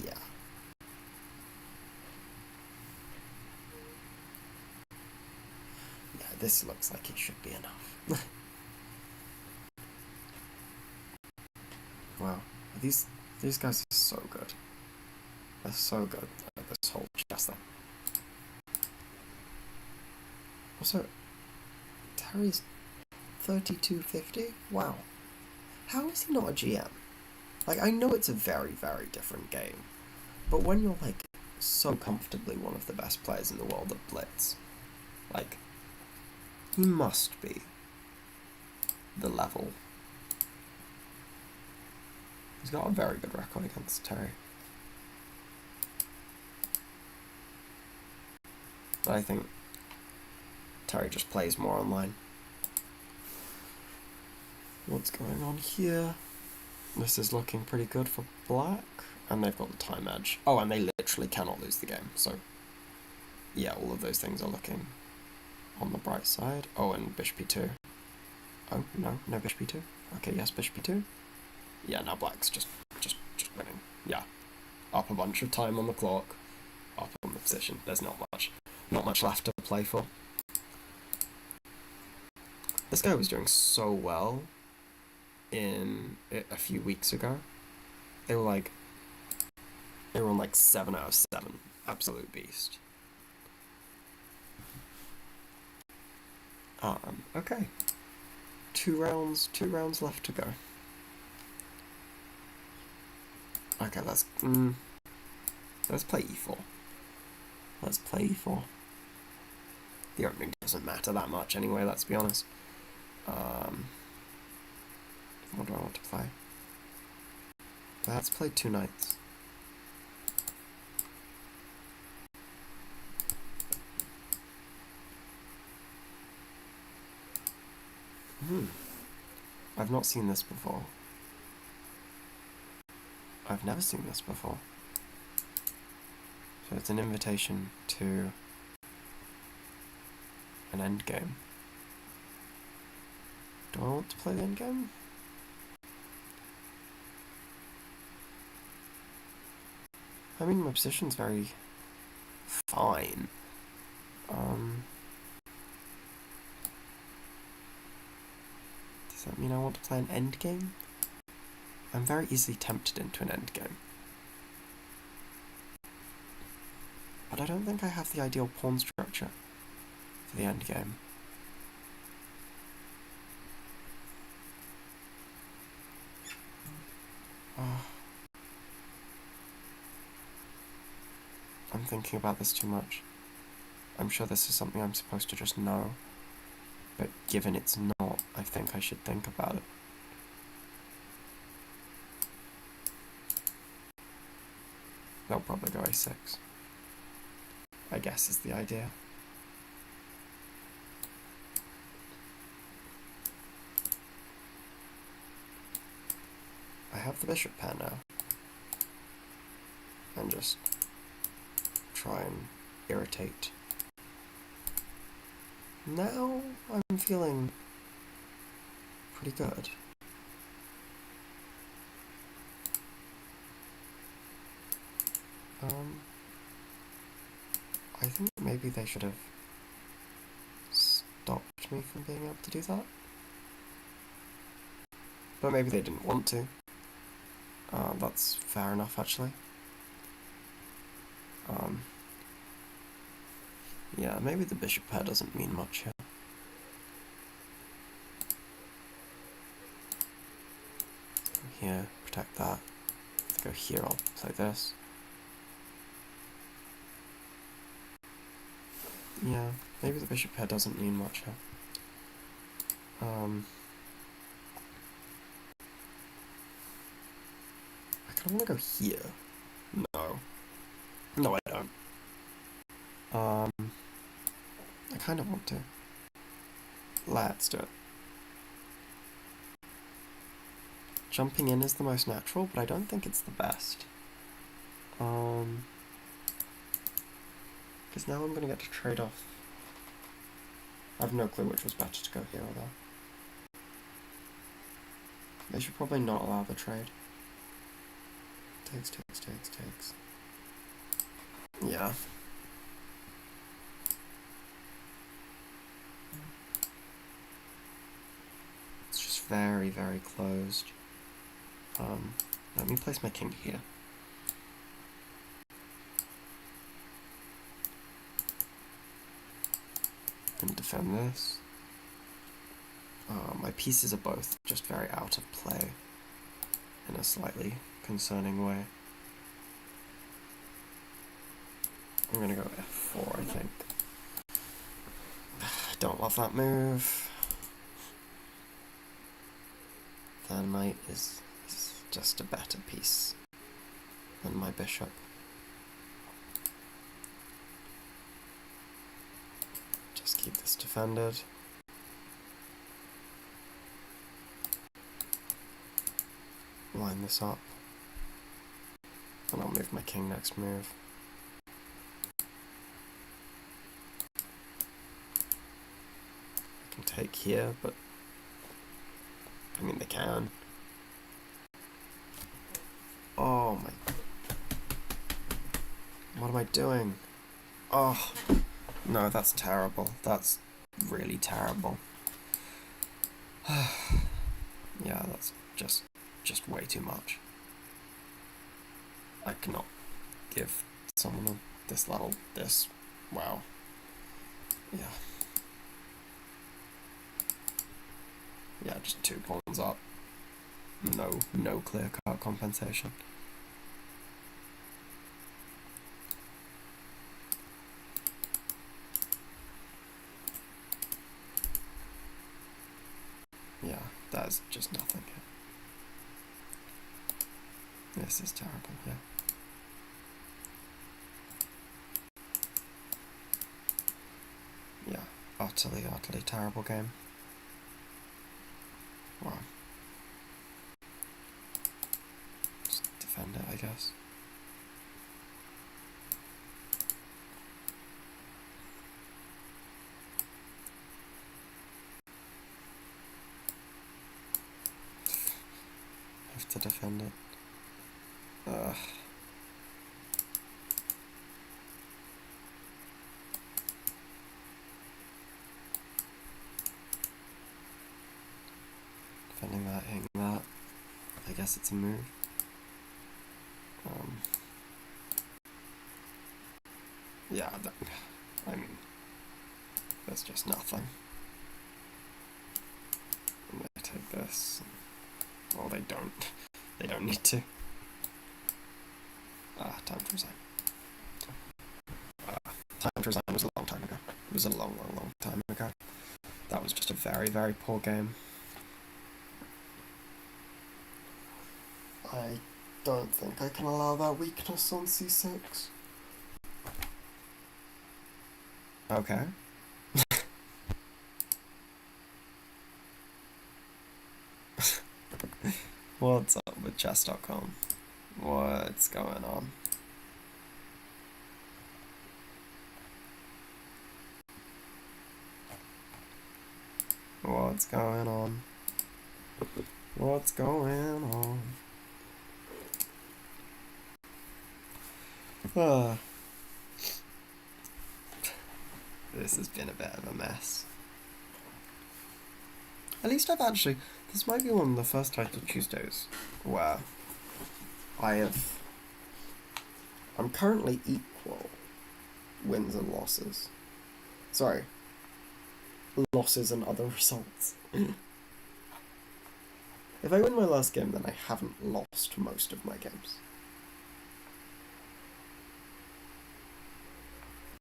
Yeah. Yeah, this looks like it should be enough. Wow. These guys are so good. They're so good at this whole chess thing. Also, Terry's 3250? Wow. How is he not a GM? Like, I know it's a very, very different game, But when you're, like, so comfortably one of the best players in the world at Blitz, like, he must be the level. He's got a very good record against Terry. But I think Terry just plays more online. What's going on here? This is looking pretty good for black. And they've got the time edge. Oh, and they literally cannot lose the game. So, yeah, all of those things are looking on the bright side. Oh, and bishop e2. Oh, no bishop e2. Okay, yes, bishop e2. Yeah, now black's just winning. Yeah. Up a bunch of time on the clock. Up on the position. There's not much left to play for. This guy was doing so well in a few weeks ago. They were on like 7 out of 7. Absolute beast. Okay. 2 rounds left to go. Okay, let's play e4. Let's play e4. The opening doesn't matter that much anyway, let's be honest. What do I want to play? Let's play 2 knights. I've not seen this before. I've never seen this before. So it's an invitation to an endgame. Do I want to play the endgame? I mean, my position's very fine. Does that mean I want to play an endgame? I'm very easily tempted into an endgame. But I don't think I have the ideal pawn structure for the endgame. I'm thinking about this too much. I'm sure this is something I'm supposed to just know. But given it's not, I think I should think about it. They'll probably go a6. I guess is the idea. I have the bishop pair now. And just try and irritate. Now I'm feeling pretty good. I think maybe they should have stopped me from being able to do that. But maybe they didn't want to. That's fair enough, actually. Yeah, maybe the bishop pair doesn't mean much here. Go here, protect that. If I go here, I'll play this. Yeah, maybe the bishop pair doesn't mean much here. I kind of want to go here. No. No, I don't. I kind of want to. Let's do it. Jumping in is the most natural, but I don't think it's the best. Because now I'm going to get to trade off. I have no clue which was better to go here or there. They should probably not allow the trade. Takes. Yeah. It's just very, very closed. Let me place my king here. And defend this. My pieces are both just very out of play in a slightly concerning way. I'm gonna go f4, I think. Don't love that move. The knight is just a better piece than my bishop. Just keep this defended. Line this up. And I'll move my king next move. I can take here, but I mean they can. Oh my... What am I doing? Oh, no, that's terrible. That's really terrible. Yeah, that's just way too much. I cannot give someone this level this. Wow. Yeah. Yeah, just 2 pawns up. No clear-cut compensation. Yeah, that's just nothing. This is terrible, yeah. Yeah, utterly terrible game. Wow. Just defend it, I guess. Have to defend it. Defending that, hitting that. I guess it's a move. Yeah, I mean, there's just nothing. And they take this. Well, they don't. They don't need to. Time to resign. Time to resign was a long time ago. It was a long time ago. That was just a very poor game. I don't think I can allow that weakness on c6. Okay. What's up with chess.com? What's going on? What's going on? What's going on? This has been a bit of a mess. At least I've actually... This might be one of the first Title Tuesdays where I'm currently equal wins and losses. Sorry. Losses and other results. If I win my last game, then I haven't lost most of my games.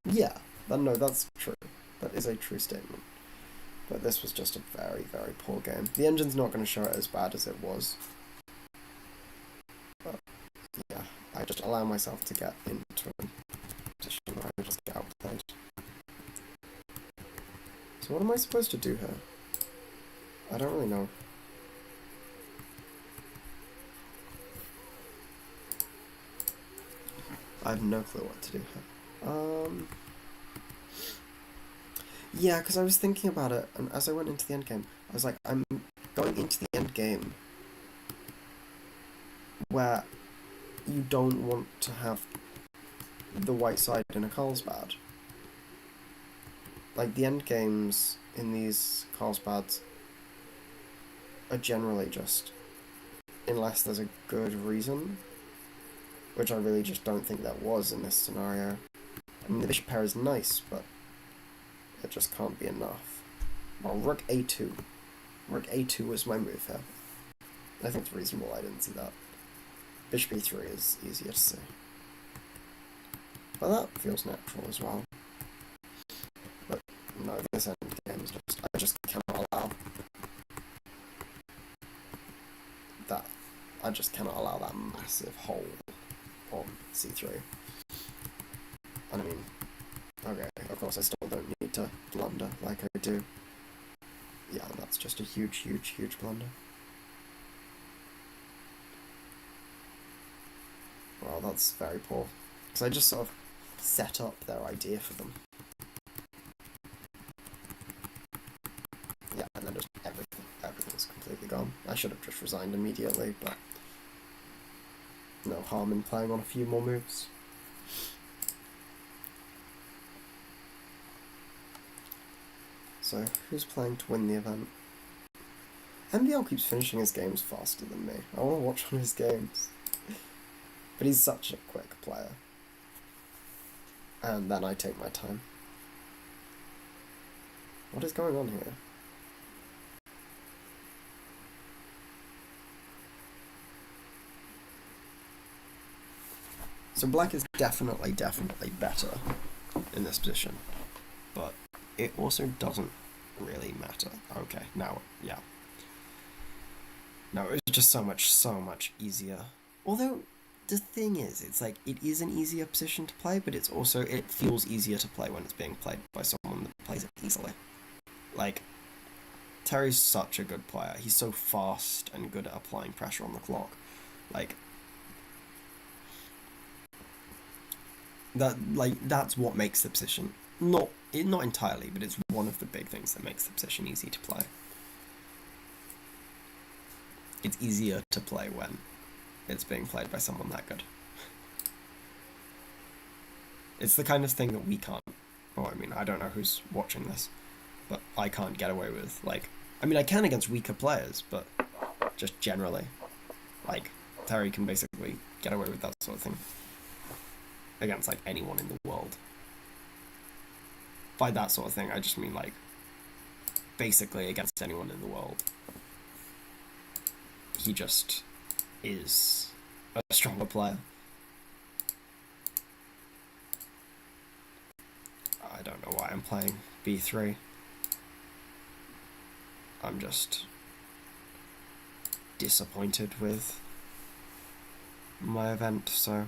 Yeah, no, that's true. That is a true statement. But this was just a very poor game. The engine's not going to show it as bad as it was. But, yeah, I just allow myself to get into a position where I just get outplayed. So what am I supposed to do here? I don't really know. I have no clue what to do here. Yeah, because I was thinking about it, and as I went into the endgame, I was like, I'm going into the endgame where you don't want to have the white side in a Carlsbad. Like, the endgames in these Carlsbads are generally just, unless there's a good reason, which I really just don't think there was in this scenario. I mean, the bishop pair is nice, but it just can't be enough. Well, rook a2. Rook a2 was my move here. I think it's reasonable I didn't see that. Bishop e3 is easier to see. But that feels natural as well. But no, this end game is just, I just cannot allow that. I just cannot allow that massive hole on c3. And I mean, okay, of course I still don't need to blunder like I do. Yeah, that's just a huge, huge, huge blunder. Well, that's very poor. Because I just sort of set up their idea for them. Yeah, and then just everything's completely gone. I should have just resigned immediately, but no harm in playing on a few more moves. So, who's playing to win the event? MBL keeps finishing his games faster than me. I want to watch on his games. But he's such a quick player. And then I take my time. What is going on here? So black is definitely better in this position. But it also doesn't really matter. Okay, now, yeah. No, it's just so much easier. Although, the thing is, it's like, it is an easier position to play, but it's also, it feels easier to play when it's being played by someone that plays it easily. Like, Terry's such a good player. He's so fast and good at applying pressure on the clock. Like, that's what makes the position, not entirely, but it's one of the big things that makes the position easy to play. It's easier to play when it's being played by someone that good. It's the kind of thing that we can't, well, I mean, I don't know who's watching this, but I can't get away with, like, I mean, I can against weaker players, but just generally, like, Terry can basically get away with that sort of thing against, like, anyone in the world. By that sort of thing, I just mean, like, basically against anyone in the world. He just is a stronger player. I don't know why I'm playing b3. I'm just disappointed with my event, so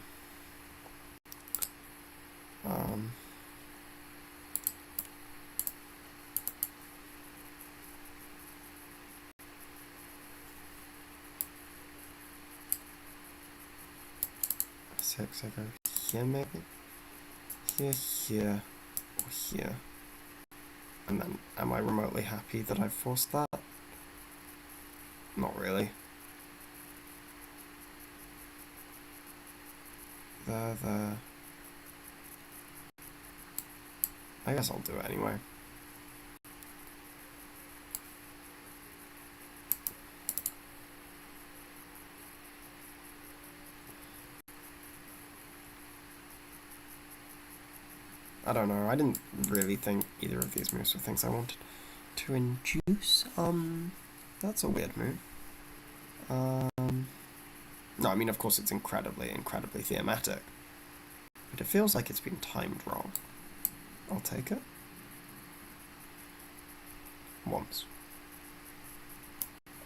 six, I go here maybe? Here, or here. And then, am I remotely happy that I forced that? Not really. There. I guess I'll do it anyway. I don't know, I didn't really think either of these moves were things I wanted to induce. That's a weird move. No, I mean, of course it's incredibly thematic, but it feels like it's been timed wrong. I'll take it. Once.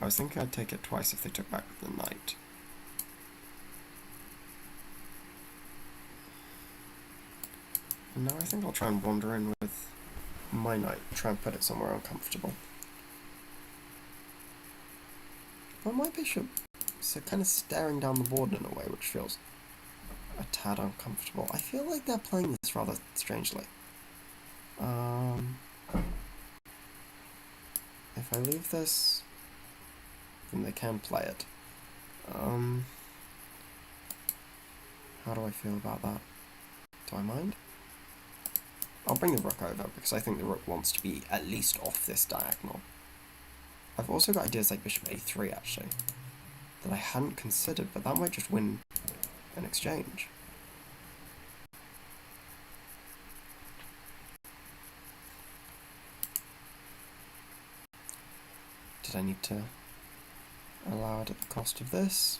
I was thinking I'd take it twice if they took back the knight. And now I think I'll try and wander in with my knight, try and put it somewhere uncomfortable. But my bishop is kind of staring down the board in a way which feels a tad uncomfortable. I feel like they're playing this rather strangely. If I leave this, then they can play it. How do I feel about that? Do I mind? I'll bring the rook over, because I think the rook wants to be at least off this diagonal. I've also got ideas like bishop a3, actually, that I hadn't considered, but that might just win an exchange. Did I need to allow it at the cost of this?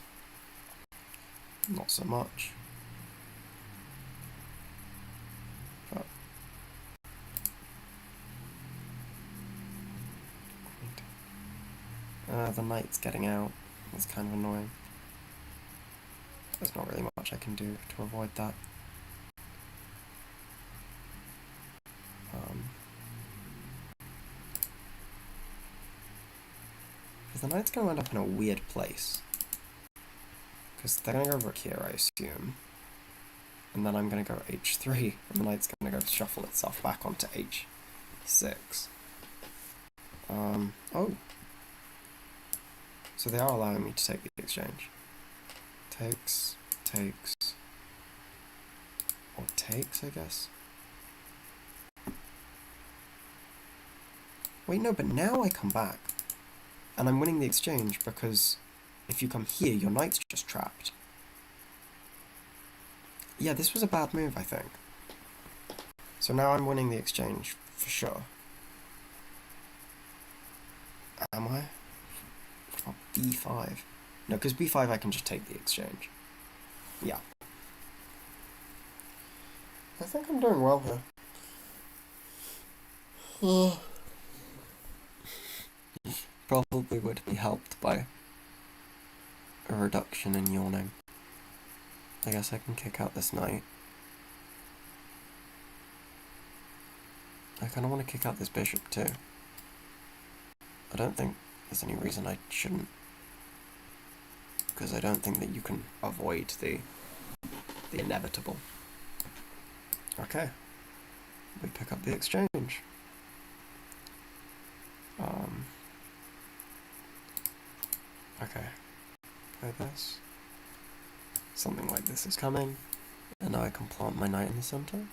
Not so much. Yeah, the knight's getting out. It's kind of annoying. There's not really much I can do to avoid that. Because the knight's going to end up in a weird place. Because they're going to go rook here, I assume. And then I'm going to go h3, and the knight's going to go shuffle itself back onto h6. Oh. So they are allowing me to take the exchange. Takes, or takes, I guess. Wait, no, but now I come back. And I'm winning the exchange because if you come here, your knight's just trapped. Yeah, this was a bad move, I think. So now I'm winning the exchange, for sure. Am I? Oh, b5. No, because b5 I can just take the exchange. Yeah. I think I'm doing well here. Probably would be helped by a reduction in yawning. I guess I can kick out this knight. I kind of want to kick out this bishop too. I don't think there's any reason I shouldn't. Because I don't think that you can avoid the inevitable. Okay. We pick up the exchange. Okay. Play this. Something like this is coming. And now I can plant my knight in the center.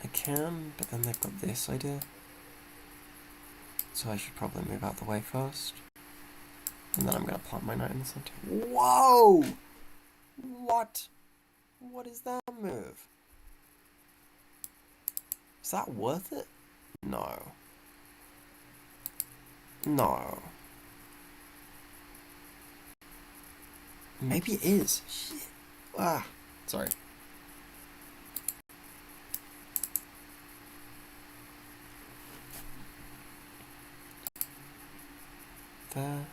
I can, but then they've got this idea. So I should probably move out the way first. And then I'm going to plant my knight in the center. Whoa! What? What is that move? Is that worth it? No. No. Maybe it is. Shit. Ah. Sorry. There.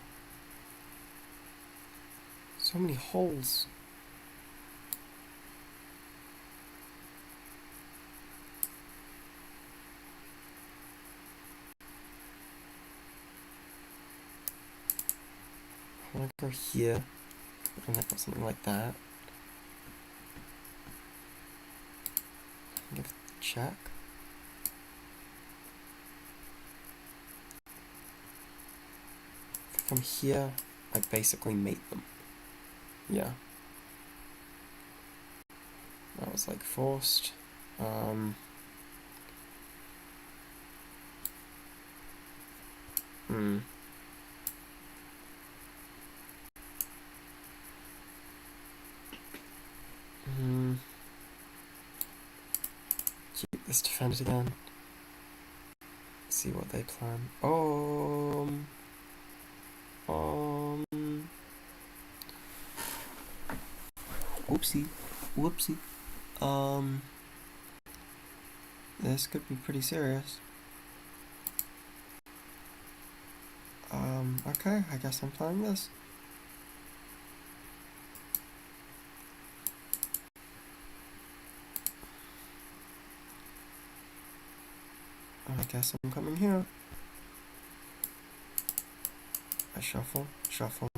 So many holes. I want to go here. And I've got something like that. Give it a check. If I come here, I basically mate them. Yeah. That was like forced. Keep this defended again. See what they plan. Oopsie. Whoopsie. This could be pretty serious. Okay, I guess I'm playing this. I guess I'm coming here. I shuffle, shuffle,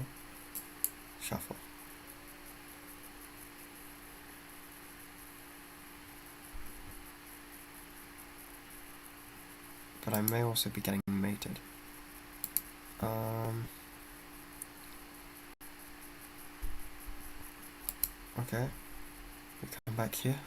shuffle. But I may also be getting mated. Okay. We come back here.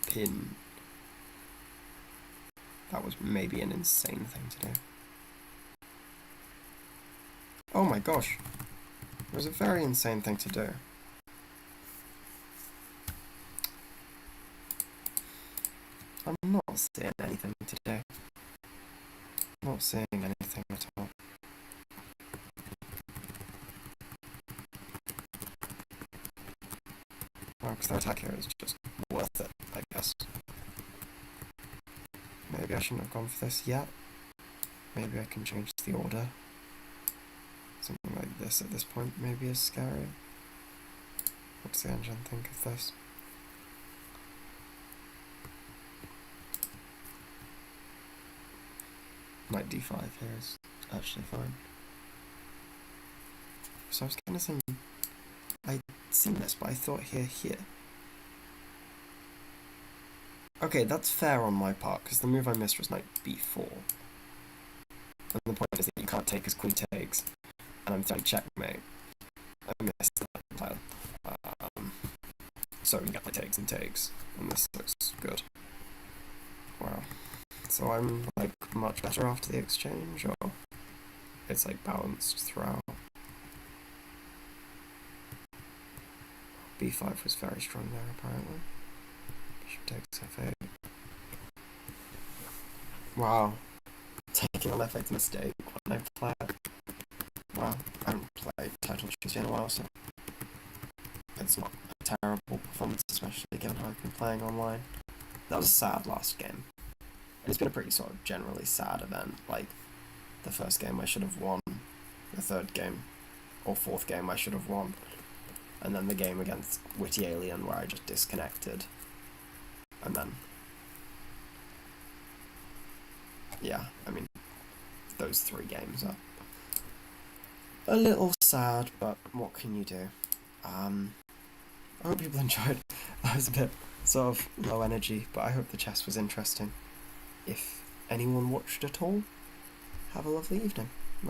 Pin. That was maybe an insane thing to do. Oh my gosh. It was a very insane thing to do. I'm not seeing anything today. Not seeing anything at all. Well, because their attack here is just worth it, I guess. Maybe I shouldn't have gone for this yet. Maybe I can change the order. Something like this at this point maybe is scary. What's the engine think of this? Knight d5 here is actually fine. So I was gonna say, I'd seen this, but I thought here. Okay, that's fair on my part, because the move I missed was knight b4. And the point is that you can't take as queen takes, and I'm throwing checkmate. I missed that entirely. So we get my takes and takes, and this looks good. Wow. So I'm like much better after the exchange, or it's like balanced throughout. b5 was very strong there apparently. Bishop takes f8. Wow. Taking on f8's mistake when I play. Wow, I haven't played Title Tuesday in a while, so it's not a terrible performance, especially given how I've been playing online. That was a sad last game. And it's been a pretty sort of generally sad event. Like, the first game I should have won, the third game, or fourth game I should have won, and then the game against Witty Alien where I just disconnected. And then, yeah, I mean, those 3 games are a little sad, but what can you do? I hope people enjoyed. I was a bit sort of low energy, but I hope the chess was interesting. If anyone watched at all, have a lovely evening.